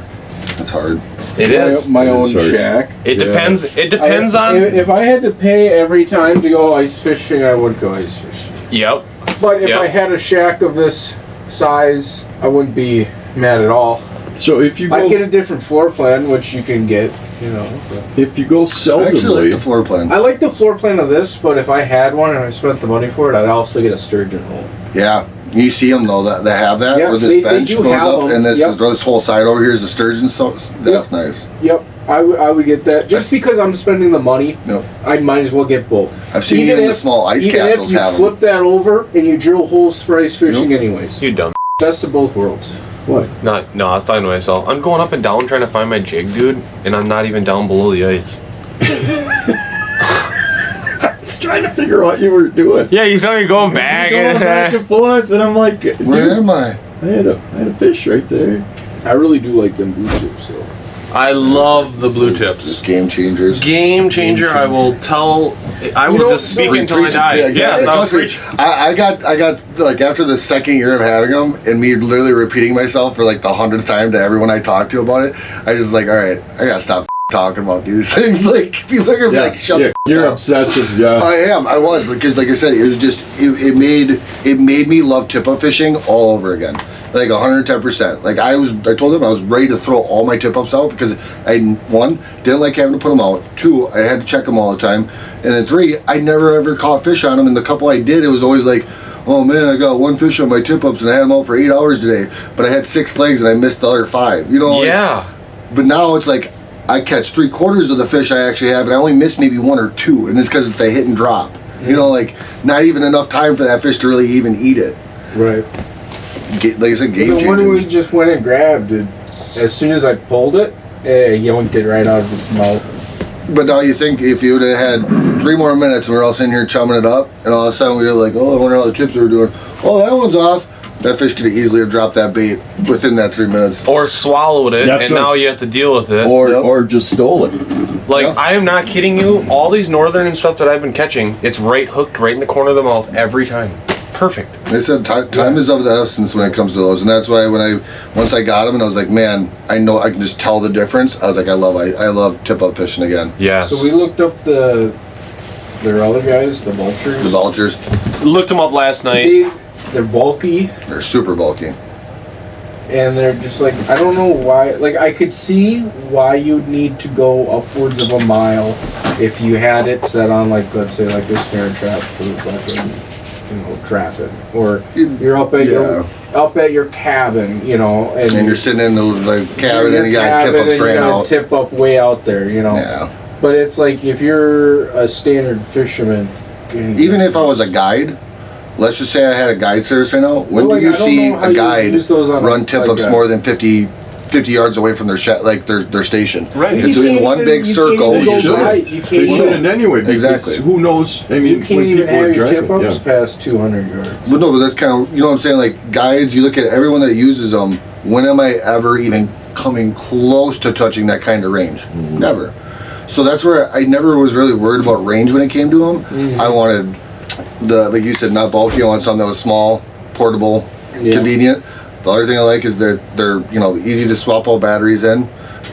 That's hard. It is. My own Sorry. shack. It Yeah. depends. It depends on. If I had to pay every time to go ice fishing, I would go ice fishing. Yep. But if Yep. I had a shack of this size, I wouldn't be mad at all. So if you I go, get a different floor plan, which you can get, you know. But if you go I actually like seldomly, the floor plan. I like the floor plan of this, but if I had one and I spent the money for it, I'd also get a sturgeon hole. Yeah, you see them though that they have that Yeah, where this they bench do goes have up them. and Yep. this whole side over here is a sturgeon. So that's nice. Yep, I would get that. Just because I'm spending the money, Yep. I might as well get both. I've seen even the small ice even castles if you have flip them. that over and you drill holes for ice fishing anyways. You dumb. Best of both worlds. what? No, I was talking to myself. I'm going up and down trying to find my jig, dude, and I'm not even down below the ice. I was trying to figure out what you were doing. Yeah, you saw me going back. Going back and forth, and I'm like, dude, Where am I? I had a fish right there. I really do like them blue chips, so. I love the blue tips. Just game changers. Game changer. I will tell. I will just speak until I die. Yeah, exactly. Yes, I'll Trust me, preach. I got like after the second year of having them and me literally repeating myself for like the 100th time to everyone I talked to about it. I just like, all right, I gotta stop talking about these things. Like people are gonna be like, shut the You're up. obsessive, yeah. I was because like I said, it was just it made me love tip-up fishing all over again. Like 110%. Like I told him I was ready to throw all my tip-ups out because I, one, didn't like having to put them out. Two, I had to check them all the time. And then three, I never ever caught fish on them. And the couple I did, it was always like, oh man, I got one fish on my tip-ups and I had them out for 8 hours today. But I had 6 legs and I missed the other 5. You know? Like, Yeah. but now it's like, I catch 3/4 of the fish I actually have and I only miss maybe 1 or 2. And it's because it's a hit and drop. You know, like not even enough time for that fish to really even eat it. Right. Like I said, game The one we changing. just went and grabbed it, as soon as I pulled it, he yoinked it right out of its mouth. But now you think if you would have had 3 more minutes and we're all sitting here chumming it up, and all of a sudden we were like, oh, I wonder how the chips we were doing. Oh, that one's off. That fish could easily have dropped that bait within that 3 minutes. Or swallowed it, That's and what now I'm- you have to deal with it. Or just stole it. Like, Yep. I am not kidding you. All these northern and stuff that I've been catching, it's right hooked right in the corner of the mouth every time. Perfect. They said time is of the essence when it comes to those, and that's why once I got them and I was like, man, I know I can just tell the difference. I was like, I love tip-up fishing again. Yes. So we looked up their other guys, the vultures. The vultures, looked them up last night. They're bulky, they're super bulky. and they're just like, I don't know why. Like, I could see why you'd need to go upwards of a mile if you had it set on, like, let's say, like a snare trap for fucking, trapping, or you're up at your cabin, And you're sitting in the cabin and you got tip-ups ran out. Tip up way out there, Yeah. But it's like if you're a standard fisherman, Even if I was a guide, let's just say I had a guide service right now. When do you see a guide run tip-ups more than 50 yards away from their their station? Right. It's in one big circle. They shouldn't anyway. Because Exactly. who knows? I mean, You can't when even people are have your driving, tip-ups yeah. past 200 yards. But no, but that's kind of, you know what I'm saying? Like guides, you look at everyone that uses them. When am I ever even coming close to touching that kind of range? Mm-hmm. Never. So that's where I never was really worried about range when it came to them. Mm-hmm. I wanted like you said, not bulky. I wanted something that was small, portable, convenient. The other thing I like is they're easy to swap all batteries in.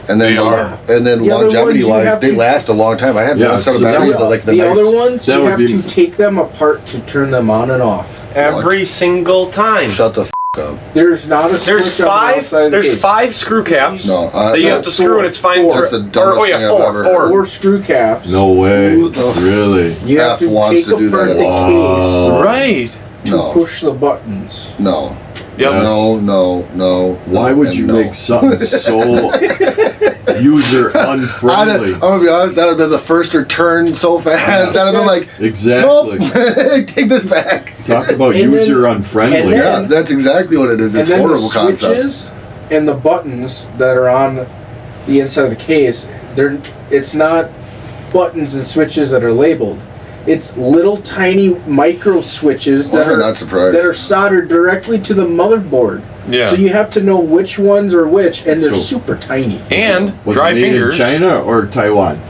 And then, They are. and then The other ones longevity you wise, have they to- last a long time. I had Yeah, one set of so batteries, that but like the the nice. other ones, that you would have be- to take them apart to turn them on and off. Every single time. Shut the up. There's not a There's switch on the outside of the There's cage. 5 screw caps No, that you have to screw and it's fine. Four. That's the dumbest thing I've ever heard. 4 screw caps. No way. Who the f- Really? You have F to wants take to do apart that the at all. Right. case to No. push the buttons. No. Yep. No. Why would you make something so user unfriendly? I'm gonna be honest, that would have been the first return so fast. That would have been like, Exactly. nope, take this back. Talk about And then- user unfriendly. and Yeah, that's exactly what it is. And It's then horrible the concept. switches and the buttons that are on the inside of the case, it's not buttons and switches that are labeled. It's little tiny micro switches that I'm not surprised. are soldered directly to the motherboard. Yeah. So you have to know which ones are which, and they're So- super tiny. And Was dry it made fingers. in China or Taiwan?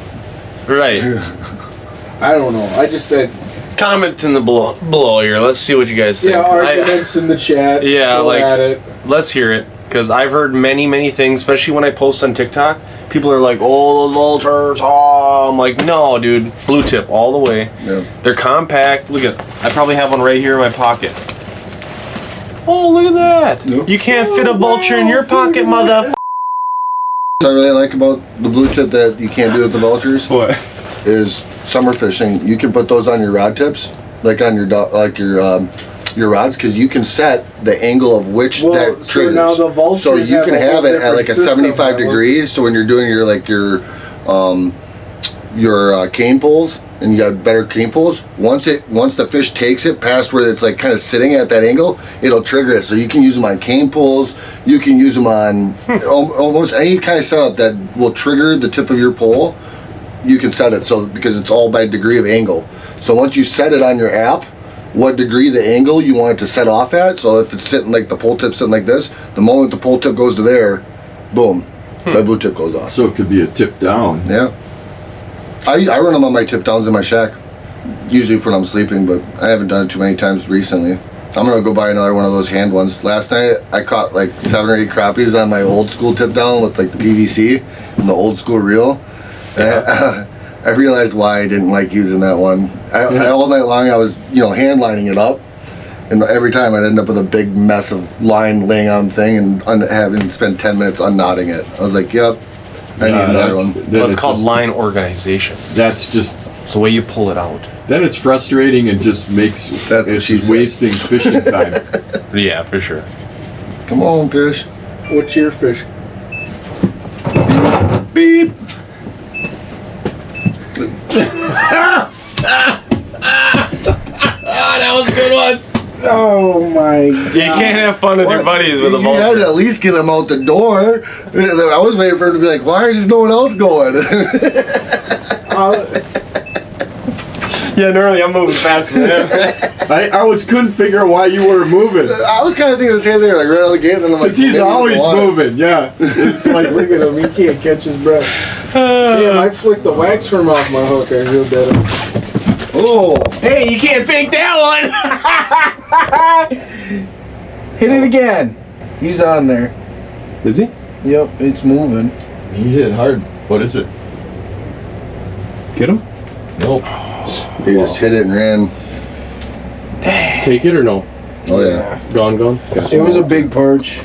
Right. I don't know. I just Comment in the below here. Let's see what you guys think. yeah, arguments in the chat. Yeah, Go like- at it. Let's hear it, because I've heard many things, especially when I post on TikTok. People are like, "Oh, the vultures!" Oh, I'm like, "No, dude, blue tip all the way. Yeah. They're compact. Look at, I probably have one right here in my pocket. Oh, look at that! Yep. You can't fit a vulture in your pocket, mother. I really like about the blue tip that you can't do with the vultures. What? Is summer fishing. You can put those on your rod tips, like on your rods, because you can set the angle of which that triggers. Now the vultures so you can have it at like a 75 degrees. So when you're doing your cane pulls, and you got better cane pulls, once the fish takes it past where it's like kind of sitting at that angle, it'll trigger it. So you can use them on cane pulls, you can use them on almost any kind of setup that will trigger the tip of your pole. You can set it so because it's all by degree of angle. So once you set it on your app, what degree the angle you want it to set off at. So if it's sitting like the pole tip sitting like this, the moment the pole tip goes to there, boom, that blue tip goes off. So it could be a tip down. Yeah. I run them on my tip downs in my shack, usually when I'm sleeping, but I haven't done it too many times recently. I'm gonna go buy another one of those hand ones. Last night I caught like 7 or 8 crappies on my old school tip down with like the PVC and the old school reel. Yeah. I realized why I didn't like using that one. All night long I was, hand lining it up, and every time I'd end up with a big mess of line laying on the thing and having to spend 10 minutes unknotting it. I was like, yep, I need another one. Well, it's called line organization. That's just It's the way you pull it out. Then it's frustrating and just makes it's just wasting fishing time. Yeah, for sure. Come on, fish. What's your fish? Beep. That was a good one. Oh my god. You can't have fun with your buddies with a You had vulture. to at least get him out the door. I was waiting for him to be like, why is no one else going? Yeah, normally I'm moving faster than him. I couldn't figure out why you were moving. I was kind of thinking the same thing, like right out of the gate, and then I'm like, Because he's always moving, yeah. It's like, Look at him, he can't catch his breath. Damn, I flicked the wax from off my hook. I real dead. oh, Hey, you can't fake that one! Hit it again. He's on there. Is he? Yep, it's moving. he hit hard. What is it? Get him? Nope. he just hit it and ran. Take it or no? Oh yeah. Gone. It was a big perch.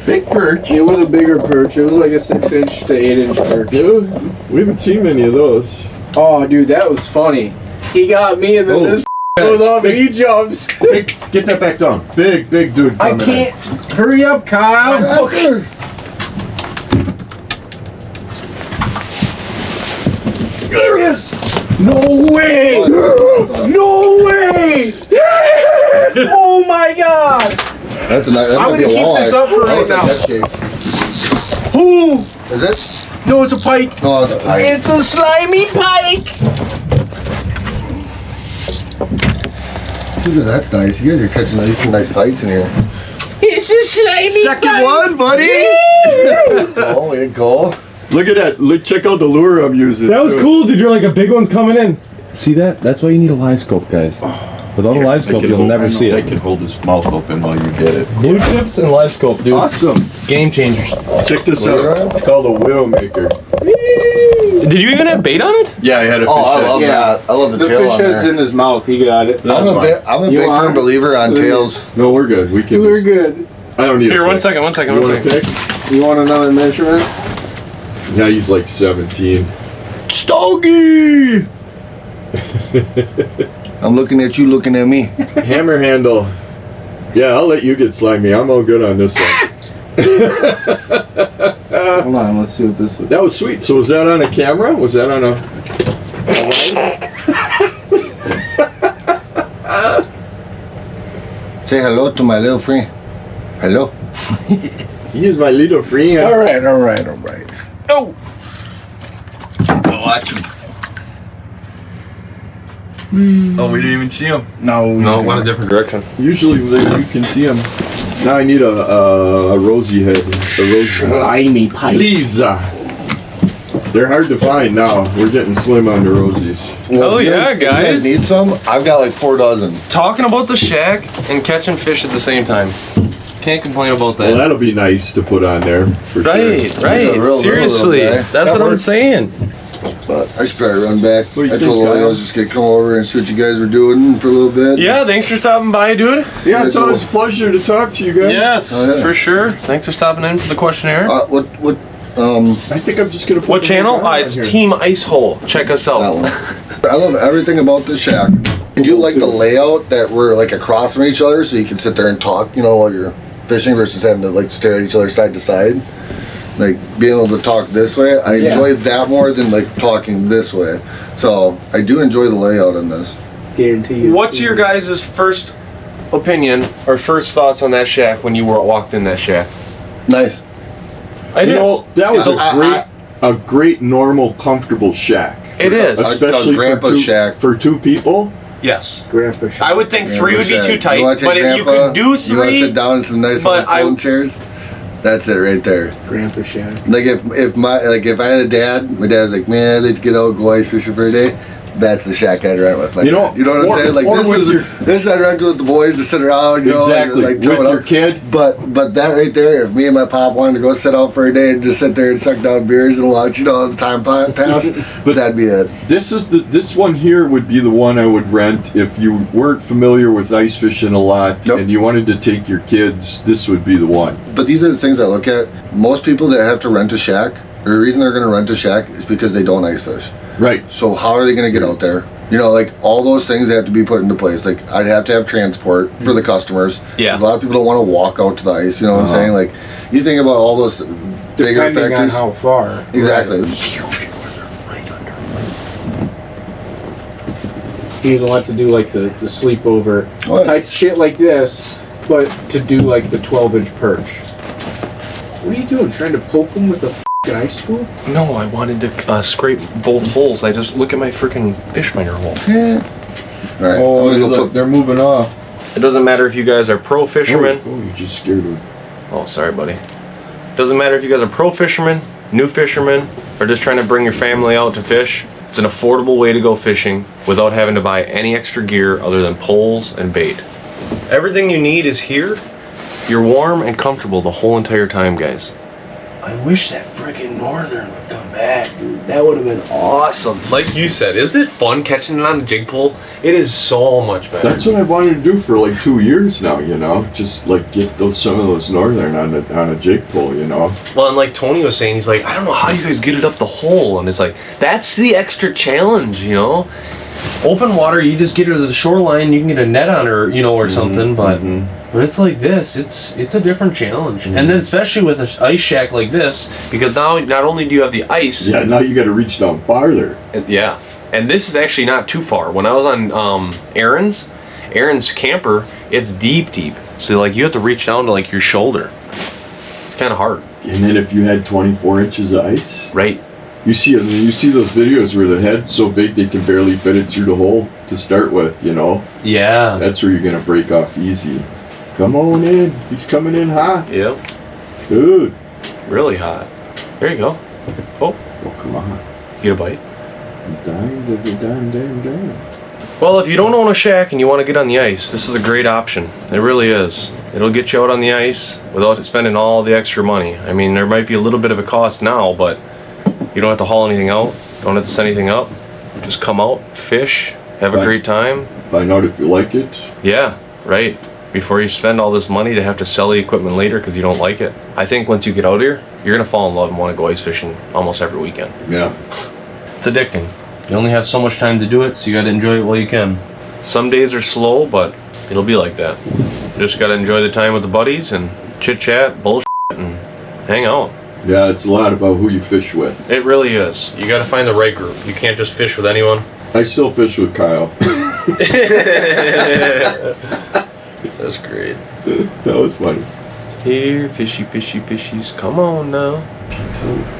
Big perch. It was a bigger perch. It was like a 6-inch to 8-inch perch. Dude, we haven't seen many of those. Oh, dude, that was funny. He got me, and then Oh, this goes off and he jumps. Big, get that back down. Big dude. I coming can't. Hurry up, Kyle. Faster. There he is. No way! No way! Oh my god! That's a nice. That I'm might be gonna a keep walleye. this up for right Looks like now. that shakes. Who? Is it? No, it's a pike. No, it's a pike. It's a slimy pike. Dude, that's nice. You guys are catching at least some nice pikes in here. It's a slimy Second pike. one, buddy. Go, way to go. Look at that. Look, check out the lure I'm using. That was cool, dude. You're like a big one's coming in. See that? That's why you need a live scope, guys. Without a live scope, you'll never see I it. can hold his mouth open while you get it. Blue tips and live scope, dude. Awesome. Game changers. Check this out. It's called a Widowmaker. Did you even have bait on it? Yeah, I had a fish Oh, I head. love that. I love the, The tail fish on head's there. in his mouth. He got it. That's I'm a fine. big want- firm believer on tails. No, we're good. We can. We're just- good. I don't need. Here, a one pick. second. You want a pick? You want another measurement? Yeah, he's like 17. Stogie! I'm looking at you, looking at me. Hammer handle. Yeah, I'll let you get slimy. I'm all good on this one. Hold on, let's see what this is. That was sweet. So was that on a camera? Was that on a? Say hello to my little friend. Hello. He is my little friend. All right. Oh. Go watch him. Oh, we didn't even see him. No, went a different direction. Usually you can see him. Now I need a rosy head. A rosy. Slimy pike. Please. They're hard to find now. We're getting slim on the rosies. Oh, if you yeah, if you guys guys. need some? I've got like 4 dozen. Talking about the shack and catching fish at the same time. Can't complain about that. Well, that'll be nice to put on there for Right. sure. Real Seriously. little guy. That's That what I'm works. saying. But I should probably run back. What do you I think, told Lily I Kyle? was just gonna come over and see what you guys were doing for a little bit. Yeah, thanks for stopping by, dude. Yeah, it's always a pleasure to talk to you guys. Yes, Oh, yeah. for sure. Thanks for stopping in for the questionnaire. What I think I'm just gonna put What the channel? whole It's here. Team IceHole. Check us That out. one. I love everything about the shack. I do like the layout that we're like across from each other, so you can sit there and talk, you know, while you're fishing versus having to like stare at each other side to side. Like being able to talk this way, I enjoy that more than like talking this way. So I do enjoy the layout in this. Guarantee you. What's your guys' first opinion or first thoughts on that shack when you walked in that shack? Nice. It You is. know, that was I- a great, normal, comfortable shack. It is. Especially Grandpa's shack. for 2 people. Yes. Grandpa shack? I would think 3 would be Shack. too tight, You wanna take but if you Grandpa, could do you want to 3, sit down in some nice but little folding chairs. That's it right there. Grandpa shack. Like if I had a dad, my dad's like, man, I'd like to get out, go ice fishing for a day. That's the shack I'd rent with. You know what I'm saying? Like or with this I'd rent with the boys to sit around, you Exactly. know, like With throw it your up. kid. But that right there, if me and my pop wanted to go sit out for a day and just sit there and suck down beers and watch, you know, the time pass, but that'd be it. This one here would be the one I would rent if you weren't familiar with ice fishing a lot Nope. and you wanted to take your kids. This would be the one. But these are the things I look at. Most people that have to rent a shack, the reason they're going to rent a shack is because they don't ice fish. Right. So how are they going to get out there? You know, like all those things have to be put into place. Like I'd have to have transport for the customers. Yeah. 'Cause a lot of people don't want to walk out to the ice. You know what I'm saying? Like you think about all those bigger Depending on factors. how far. Exactly. You don't have to do like the sleepover What? type shit like this, but to do like the 12-inch perch. What are you doing? Trying to poke them with a f***ing ice scoop? No, I wanted to scrape both holes. I just look at my freaking fish finder hole. All right. Oh, I'm gonna go look, put- they're moving off. It doesn't matter if you guys are pro fishermen. Oh, you just scared me. Oh, sorry, buddy. Doesn't matter if you guys are pro fishermen, new fishermen, or just trying to bring your family out to fish. It's an affordable way to go fishing without having to buy any extra gear other than poles and bait. Everything you need is here. You're warm and comfortable the whole entire time, guys. I wish that freaking northern would come back, dude. That would have been awesome. Like you said, isn't it fun catching it on a jig pole? It is so much better. That's what I wanted to do for like 2 years now, you know, just like get some of those northern on a jig pole, you know. Well, and like Tony was saying, he's like, I don't know how you guys get it up the hole. And it's like, that's the extra challenge, you know? Open water, you just get her to the shoreline, you can get a net on her, you know, or something. But when it's like this, it's a different challenge. And then especially with an ice shack like this, because now not only do you have the ice. Yeah, now you got to reach down farther. Yeah. And this is actually not too far. When I was on Aaron's camper, it's deep. So like you have to reach down to like your shoulder. It's kind of hard. And then if you had 24 inches of ice, Right. you see those videos where the head's so big they can barely fit it through the hole to start with, you know. Yeah. That's where you're gonna break off easy. Come on in. He's coming in hot. Yep. Dude. Really hot. There you go. Oh, Oh, come on. get a bite. I'm dying. Well, if you don't own a shack and you want to get on the ice, this is a great option. It really is. It'll get you out on the ice without spending all the extra money. I mean, there might be a little bit of a cost now, but you don't have to haul anything out. Don't have to set anything up. Just come out, fish, have a Right. great time. Find out if you like it. Yeah, right. Before you spend all this money to have to sell the equipment later because you don't like it. I think once you get out here, you're going to fall in love and want to go ice fishing almost every weekend. Yeah. It's addicting. You only have so much time to do it, so you gotta enjoy it while you can. Some days are slow, but it'll be like that. You just gotta enjoy the time with the buddies and chit chat, bullshit, and hang out. Yeah, it's a lot about who you fish with. It really is. You gotta find the right group. You can't just fish with anyone. I still fish with Kyle. That's great. That was funny. Here, fishy, fishy, fishies. Come on now.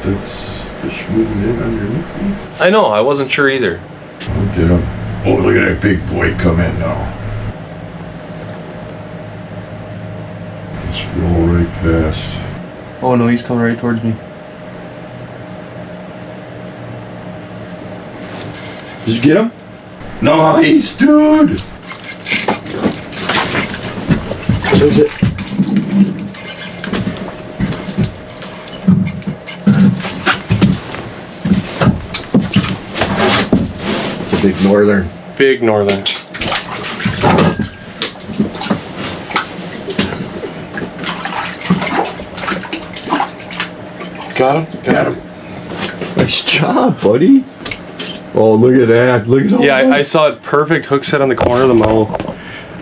That's fish moving in underneath me. I know, I wasn't sure either. Get him. Oh, look at that big boy come in now. Let's roll right past. Oh no, he's coming right towards me. Did you get him? Nice, dude! What is it? It's a big northern. Big northern. Got him? Got him. Nice job, buddy. Oh, look at that. Look at all Yeah, that. I saw it perfect hook set on the corner of the mouth.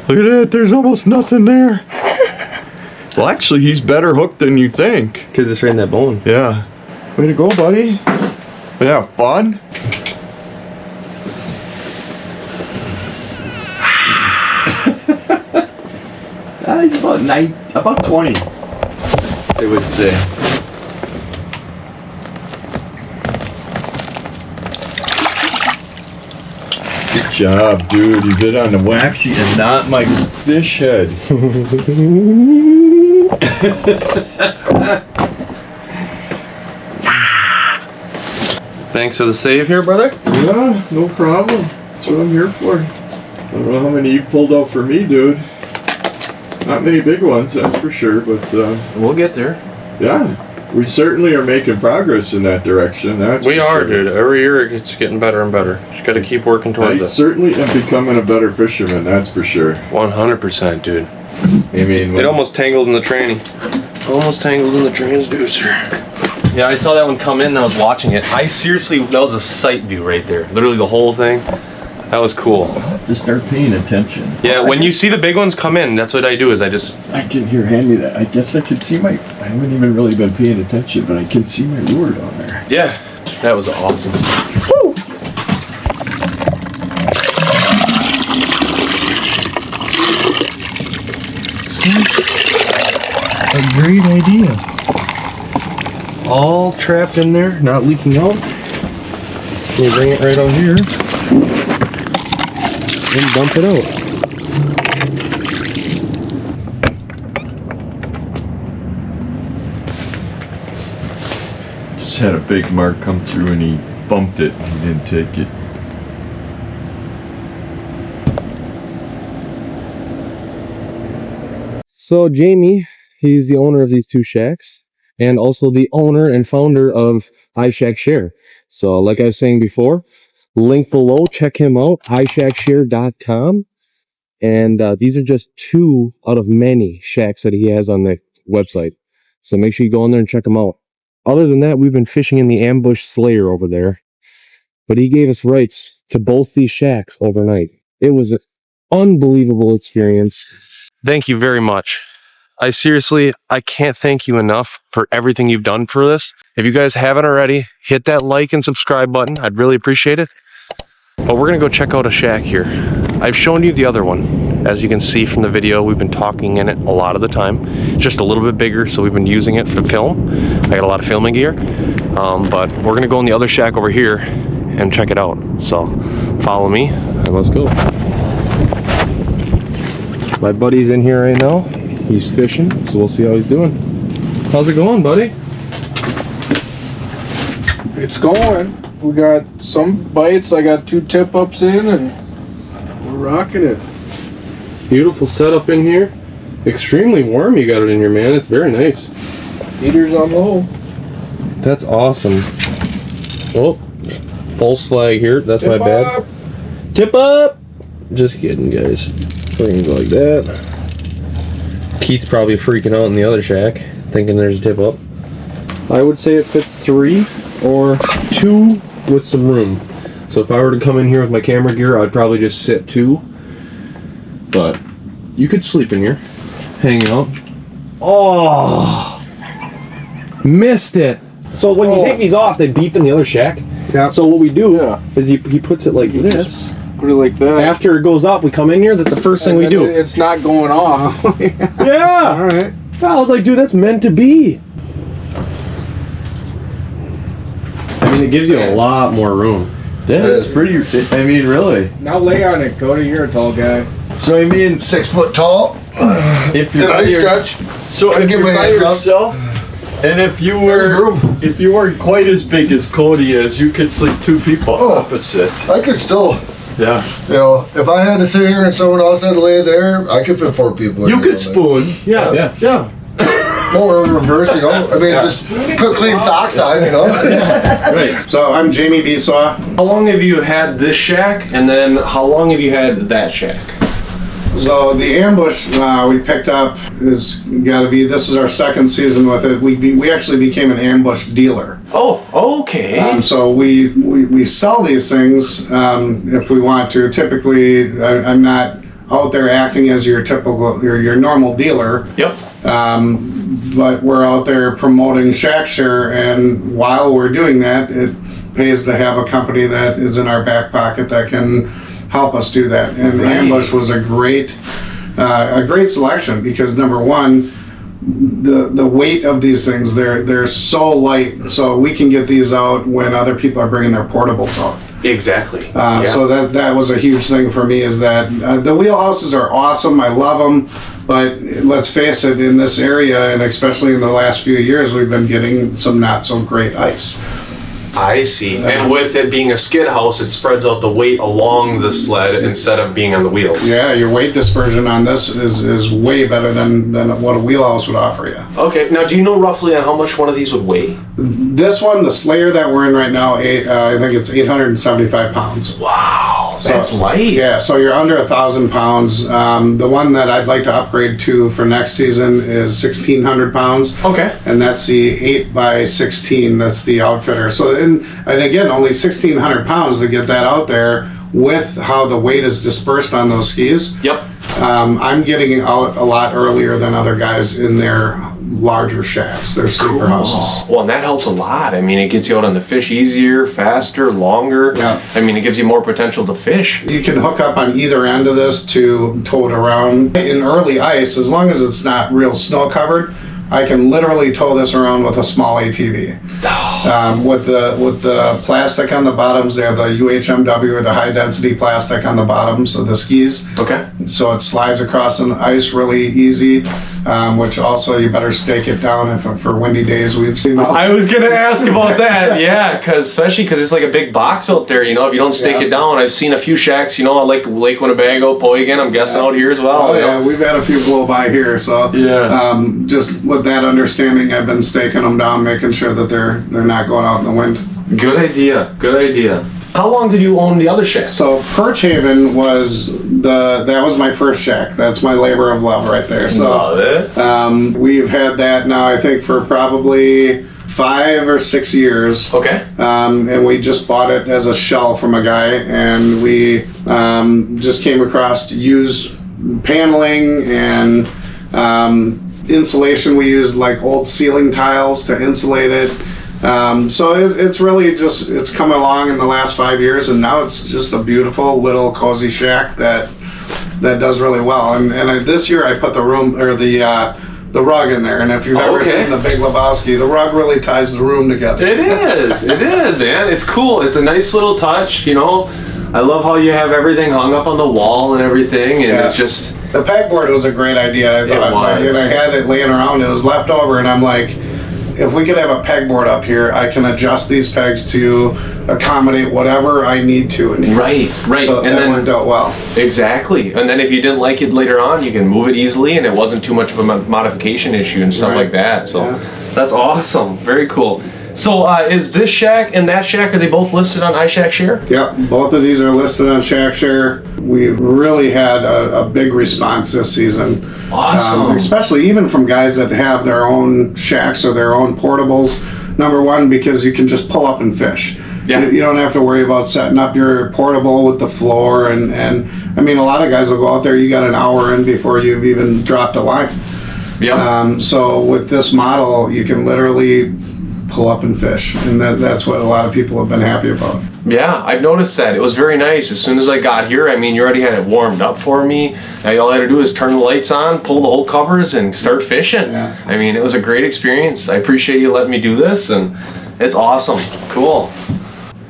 Look at that. There's almost nothing there. Well, actually, he's better hooked than you think. Because it's right in that bone. Yeah. Way to go, buddy. Yeah, fun. He's about 20, I would say. Good job, dude. You hit on the waxy and not my fish head. Thanks for the save here, brother. Yeah, no problem. That's what I'm here for. I don't know how many you pulled out for me, dude. Not many big ones, that's for sure, but We'll get there. yeah, we certainly are making progress in that direction. That's We for are, sure. dude. Every year it's getting better and better. Just got to keep working I towards it. certainly am becoming a better fisherman, that's for sure. 100%, dude. I mean, It almost tangled in the tranny. Almost tangled in the transducer. Yeah, I saw that one come in and I was watching it. I seriously, that was a sight view right there. Literally the whole thing. That was cool. I'll have to start paying attention. Yeah, when you see the big ones come in, that's what I do is I just... I can hear, hand me that. I guess I can see I haven't even really been paying attention, but I can see my lure down there. Yeah, that was awesome. Woo! A great idea. All trapped in there, not leaking out. You bring it right out here and dump it out. Just had a big mark come through and he bumped it. He didn't take it. So Jamie, he's the owner of these two shacks and also the owner and founder of iShackShare. So like I was saying before, link below, check him out, iShackShare.com. And these are just 2 out of many shacks that he has on the website. So make sure you go in there and check them out. Other than that, we've been fishing in the Ambush Slayer over there. But he gave us rights to both these shacks overnight. It was an unbelievable experience. Thank you very much. I can't thank you enough for everything you've done for this. If you guys haven't already, hit that like and subscribe button. I'd really appreciate it. But we're gonna go check out a shack here. I've shown you the other one. As you can see from the video, we've been talking in it a lot of the time. It's just a little bit bigger, so we've been using it for film. I got a lot of filming gear. But we're gonna go in the other shack over here and check it out. So follow me and let's go. My buddy's in here right now. He's fishing, so we'll see how he's doing. How's it going, buddy? It's going. We got some bites. I got 2 tip-ups in, and we're rocking it. Beautiful setup in here. Extremely warm you got it in here, man. It's very nice. Heaters on low. That's awesome. Oh, false flag here. That's my bad. Tip up! Just kidding, guys. We're gonna go like that. Keith's probably freaking out in the other shack, thinking there's a tip up. I would say it fits 3 or 2 with some room. So if I were to come in here with my camera gear, I'd probably just sit 2. But you could sleep in here, hang out. Oh, missed it. So when you take these off, they beep in the other shack. Yeah. So what we do is he puts it like this. Put it like that. After it goes up, we come in here. That's the first thing we do. It's not going off. Yeah. All right. I was like, dude, that's meant to be. I mean, it gives you a lot more room. That is pretty, I mean, really. Now lay on it, Cody. You're a tall guy. So, I mean, 6 foot tall. if you're And by I your- stretch. So I if get you're my by head up. yourself, and if you There's were, room. if you weren't quite as big as Cody is, you could sleep 2 people opposite. I could still, Yeah. you know, if I had to sit here and someone else had to lay there, I could fit 4 people. in You here could with me. spoon. Yeah. Or reverse, you know. I mean, just put clean socks on, you know. Right. So I'm Jamie Besaw. How long have you had this shack, and then how long have you had that shack? So the ambush we picked up is got to be. This is our second season with it. We actually became an ambush dealer. Oh, okay. So we sell these things if we want to. Typically, I'm not out there acting as your typical your normal dealer. Yep. But we're out there promoting iShackShare, and while we're doing that, it pays to have a company that is in our back pocket that can help us do that. And Ambush was a great selection because number one, the weight of these things, they're so light, so we can get these out when other people are bringing their portables out. Exactly. So that was a huge thing for me, is that the wheelhouses are awesome. I love them, but let's face it, in this area, and especially in the last few years, we've been getting some not so great ice. I see. And with it being a skid house, it spreads out the weight along the sled instead of being on the wheels. Yeah, your weight dispersion on this is way better than what a wheelhouse would offer you. Okay. Now, do you know roughly on how much one of these would weigh? This one, the Slayer that we're in right now, I think it's 875 pounds. Wow, that's light. Yeah, so you're under 1,000 pounds. The one that I'd like to upgrade to for next season is 1,600 pounds. Okay. And that's the 8x16. That's the outfitter. So and again, only 1,600 pounds to get that out there with how the weight is dispersed on those skis. Yep. I'm getting out a lot earlier than other guys in their larger shacks, their sleeper houses. Well, and that helps a lot. I mean, it gets you out on the fish easier, faster, longer. Yeah. I mean, it gives you more potential to fish. You can hook up on either end of this to tow it around. In early ice, as long as it's not real snow covered, I can literally tow this around with a small ATV. With the plastic on the bottoms, they have the UHMW, or the high density plastic on the bottoms of the skis. Okay. So it slides across the ice really easy, which also you better stake it down if for windy days. We've seen. I was gonna ask about that, yeah, especially because it's like a big box out there. You know, if you don't stake it down, I've seen a few shacks. You know, like Lake Winnebago, Poygan. I'm guessing out here as well. Oh yeah, we've had a few blow by here. So just with that understanding, I've been staking them down, making sure that they're not going out in the wind. Good idea. Good idea. How long did you own the other shack? So Perch Haven that was my first shack. That's my labor of love right there. So Love it. We've had that now, I think, for probably 5 or 6 years. Okay. And we just bought it as a shell from a guy, and we just came across used paneling and insulation. We used like old ceiling tiles to insulate it. So it's really just, it's come along in the last 5 years, and now it's just a beautiful little cozy shack that does really well. And this year I put the rug in there, and if you've ever seen The Big Lebowski, the rug really ties the room together. It is, man. It's cool. It's a nice little touch, you know. I love how you have everything hung up on the wall and everything, and it's just... The pegboard was a great idea, I thought. And I had it laying around, it was left over, and I'm like, if we could have a pegboard up here, I can adjust these pegs to accommodate whatever I need to in here. Right. So and that worked out well. Exactly. And then if you didn't like it later on, you can move it easily, and it wasn't too much of a modification issue and stuff like that. So that's awesome. Very cool. So is this shack and that shack, are they both listed on iShackShare? Yep, both of these are listed on iShackShare. We've really had a big response this season. Awesome. Especially even from guys that have their own shacks or their own portables. Number one, because you can just pull up and fish. Yeah. You don't have to worry about setting up your portable with the floor. And I mean, a lot of guys will go out there, you got an hour in before you've even dropped a line. Yeah. So with this model, you can literally pull up and fish, and that's what a lot of people have been happy about. Yeah, I've noticed that. It was very nice. As soon as I got here, I mean, you already had it warmed up for me. All I had to do is turn the lights on, pull the whole covers, and start fishing. Yeah. I mean, it was a great experience. I appreciate you letting me do this, and it's awesome. Cool.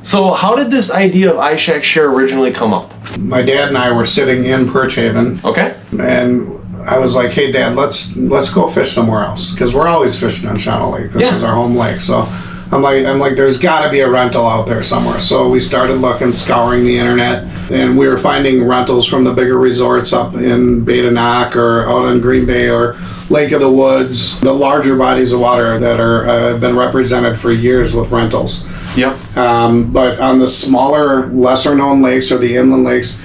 So how did this idea of iShackShare originally come up? My dad and I were sitting in Perch Haven, Okay. and I was like, "Hey, Dad, let's go fish somewhere else," because we're always fishing on Shawano Lake. This is our home lake. So I'm like, there's got to be a rental out there somewhere. So we started looking, scouring the internet, and we were finding rentals from the bigger resorts up in Bay de Noc or out in Green Bay or Lake of the Woods, the larger bodies of water that have been represented for years with rentals. Yep. But on the smaller, lesser known lakes or the inland lakes,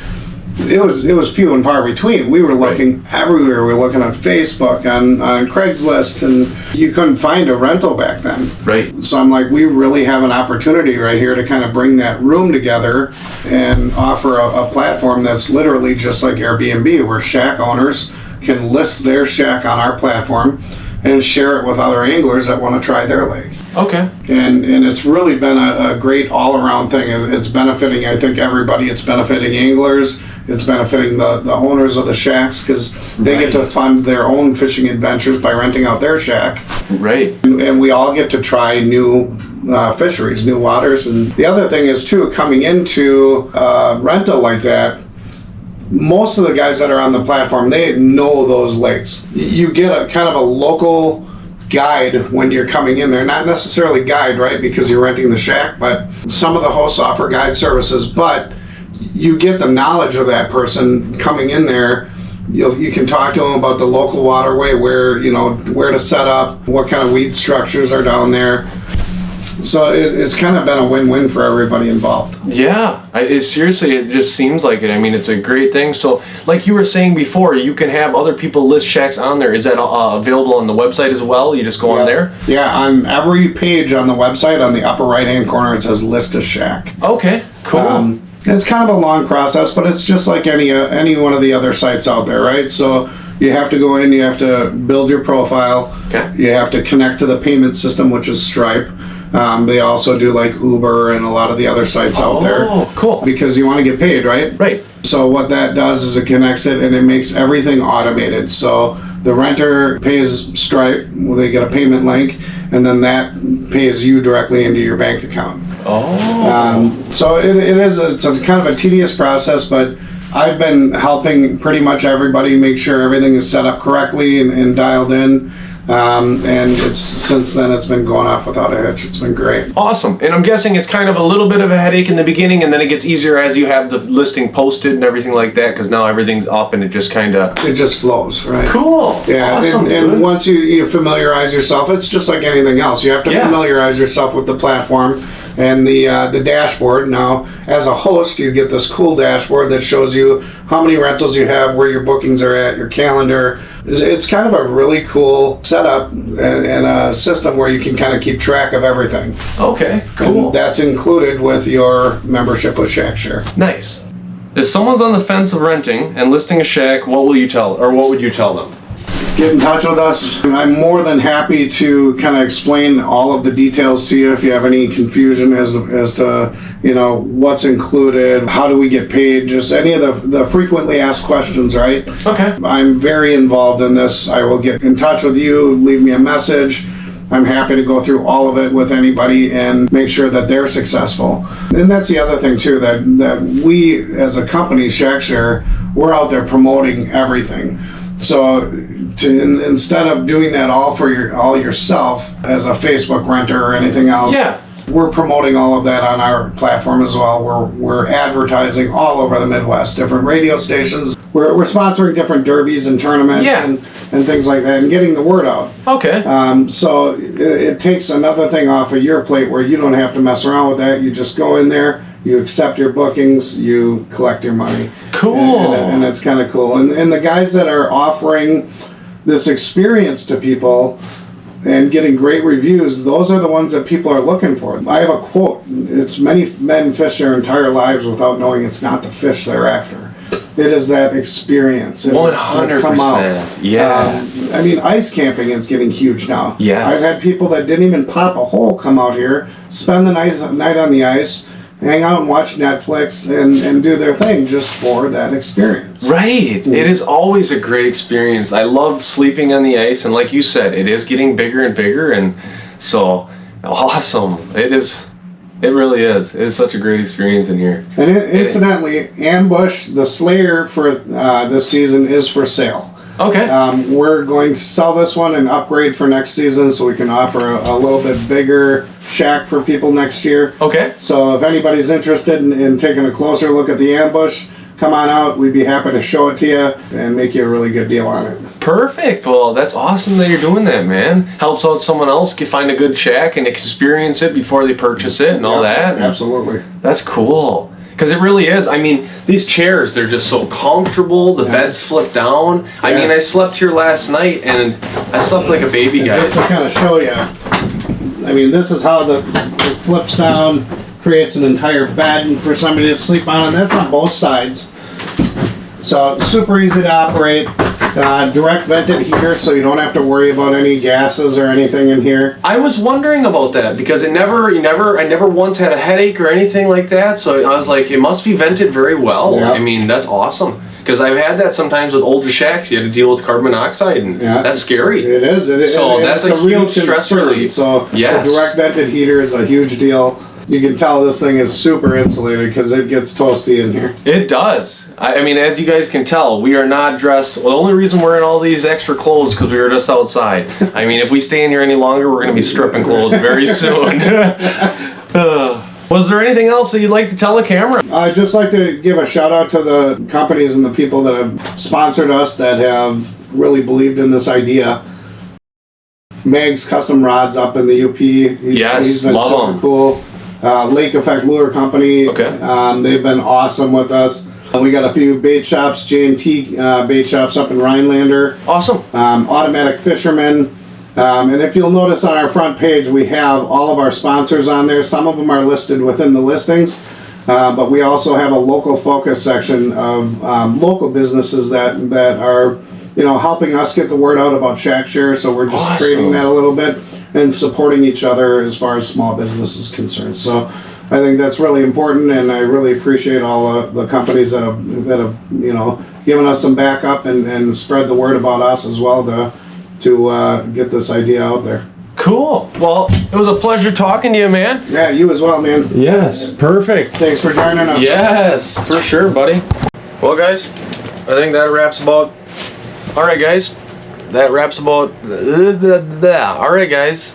it was few and far between. We were looking everywhere. We were looking on Facebook, on Craigslist, and you couldn't find a rental back then. Right. So I'm like, we really have an opportunity right here to kind of bring that room together and offer a platform that's literally just like Airbnb, where shack owners can list their shack on our platform and share it with other anglers that want to try their lake. Okay. And it's really been a great all-around thing. It's benefiting, I think, everybody. It's benefiting anglers. It's benefiting the owners of the shacks, because they get to fund their own fishing adventures by renting out their shack. Right. And we all get to try new fisheries, new waters. And the other thing is, too, coming into rental like that, most of the guys that are on the platform, they know those lakes. You get a kind of a local guide when you're coming in there. Not necessarily guide, right, because you're renting the shack, but some of the hosts offer guide services, but you get the knowledge of that person coming in there. You can talk to them about the local waterway, where to set up, what kind of weed structures are down there. So it's kind of been a win-win for everybody involved. Yeah, seriously, it just seems like it. I mean, it's a great thing. So, like you were saying before, you can have other people list shacks on there. Is that available on the website as well? You just go on there? Yeah, on every page on the website, on the upper right-hand corner, it says list a shack. Okay, cool. It's kind of a long process, but it's just like any one of the other sites out there, right? So you have to go in, you have to build your profile, Okay. You have to connect to the payment system, which is Stripe. They also do like Uber and a lot of the other sites out there. Oh, cool. Because you want to get paid, right? Right. So what that does is it connects it, and it makes everything automated. So the renter pays Stripe, they get a payment link, and then that pays you directly into your bank account. Oh. So it's a kind of a tedious process, but I've been helping pretty much everybody make sure everything is set up correctly and dialed in. And since then it's been going off without a hitch. It's been great. Awesome. And I'm guessing it's kind of a little bit of a headache in the beginning, and then it gets easier as you have the listing posted and everything like that, because now everything's up and it just kind of... It just flows, right? Cool. Yeah, Awesome, and once you familiarize yourself, it's just like anything else. You have to familiarize yourself with the platform and the dashboard. Now, as a host, you get this cool dashboard that shows you how many rentals you have, where your bookings are at, your calendar. It's kind of a really cool setup and a system where you can kind of keep track of everything. Okay, cool. And that's included with your membership with iShackShare. Nice. If someone's on the fence of renting and listing a shack, what would you tell them? Get in touch with us. I'm more than happy to kind of explain all of the details to you if you have any confusion as to what's included, how do we get paid, just any of the frequently asked questions, right? Okay. I'm very involved in this. I will get in touch with you, leave me a message. I'm happy to go through all of it with anybody and make sure that they're successful. And that's the other thing too, that we as a company, iShackShare, we're out there promoting everything. So instead of doing that all yourself as a Facebook renter or anything else, we're promoting all of that on our platform as well. We're advertising all over the Midwest, different radio stations. We're sponsoring different derbies and tournaments and things like that, and getting the word out. Okay. So it takes another thing off of your plate where you don't have to mess around with that. You just go in there, you accept your bookings, you collect your money. Cool. And it's kind of cool. And the guys that are offering this experience to people and getting great reviews, those are the ones that people are looking for. I have a quote. It's many men fish their entire lives without knowing it's not the fish they're after. It is that experience. 100%. Yeah. I mean, ice camping is getting huge now. Yes. I've had people that didn't even pop a hole come out here, spend the night on the ice, hang out and watch Netflix and do their thing just for that experience. Right. It is always a great experience. I love sleeping on the ice, and like you said, it is getting bigger and bigger, and so awesome. It really is. It is such a great experience in here. And incidentally, Ambush, the Slayer for this season is for sale. Okay. We're going to sell this one and upgrade for next season so we can offer a little bit bigger shack for people next year. Okay. So if anybody's interested in taking a closer look at the Ambush, come on out. We'd be happy to show it to you and make you a really good deal on it. Perfect. Well, that's awesome that you're doing that, man. Helps out someone else find a good shack and experience it before they purchase it and all that. Absolutely. That's cool. Because it really is. I mean, these chairs, they're just so comfortable. The beds flip down. I mean, I slept here last night and I slept like a baby, guys. Just to kind of show you, I mean, this is how it flips down, creates an entire bed for somebody to sleep on, and that's on both sides. So super easy to operate. Direct vented heater, so you don't have to worry about any gases or anything in here. I was wondering about that because I never once had a headache or anything like that. So I was like, it must be vented very well. Yeah. I mean, that's awesome. Because I've had that sometimes with older shacks. You had to deal with carbon monoxide, and that's scary. It is. So that's a real huge stress concern. relief. So yes. the direct vented heater is a huge deal. You can tell this thing is super insulated because it gets toasty in here. It does. I mean, as you guys can tell, we are not dressed. Well, the only reason we're in all these extra clothes because we were just outside. I mean, if we stay in here any longer, we're going to be stripping clothes very soon. Was there anything else that you'd like to tell the camera? I'd just like to give a shout out to the companies and the people that have sponsored us that have really believed in this idea. Meg's Custom Rods up in the UP. He's been love super him. cool. Lake Effect Lure Company. Okay. They've been awesome with us. We got a few bait shops, J&T bait shops up in Rhinelander. Awesome. Automatic Fisherman. And if you'll notice on our front page, we have all of our sponsors on there. Some of them are listed within the listings, but we also have a local focus section of local businesses that are, you know, helping us get the word out about iShackShare. So we're just trading that a little bit and supporting each other as far as small business is concerned. So I think that's really important, and I really appreciate all the companies that have you know, given us some backup and spread the word about us as well to get this idea out there. Cool. Well, it was a pleasure talking to you, man. Yeah, you as well, man. Yes, perfect. Thanks for joining us. Yes, for sure, buddy. Well, guys, I think that wraps about. All right, guys. That wraps about. All right, guys.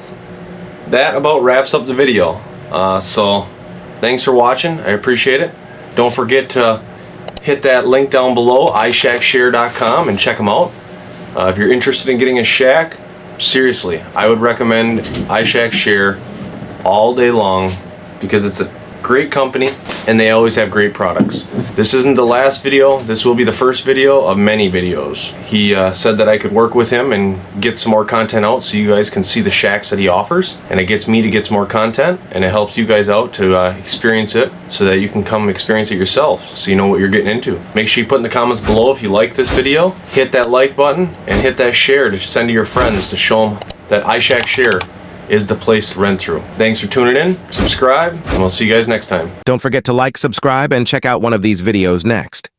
That about wraps up the video. So, thanks for watching. I appreciate it. Don't forget to hit that link down below, iShackShare.com, and check them out. If you're interested in getting a shack, seriously, I would recommend iShackShare all day long because it's a great company and they always have great products. This isn't the last video. This will be the first video of many videos. He said that I could work with him and get some more content out so you guys can see the shacks that he offers, and it gets me to get some more content, and it helps you guys out to experience it so that you can come experience it yourself so you know what you're getting into. Make sure you put in the comments below if you like this video, hit that like button, and hit that share to send to your friends to show them that iShackShare is the place to rent through. Thanks for tuning in, subscribe, and we'll see you guys next time. Don't forget to like, subscribe, and check out one of these videos next.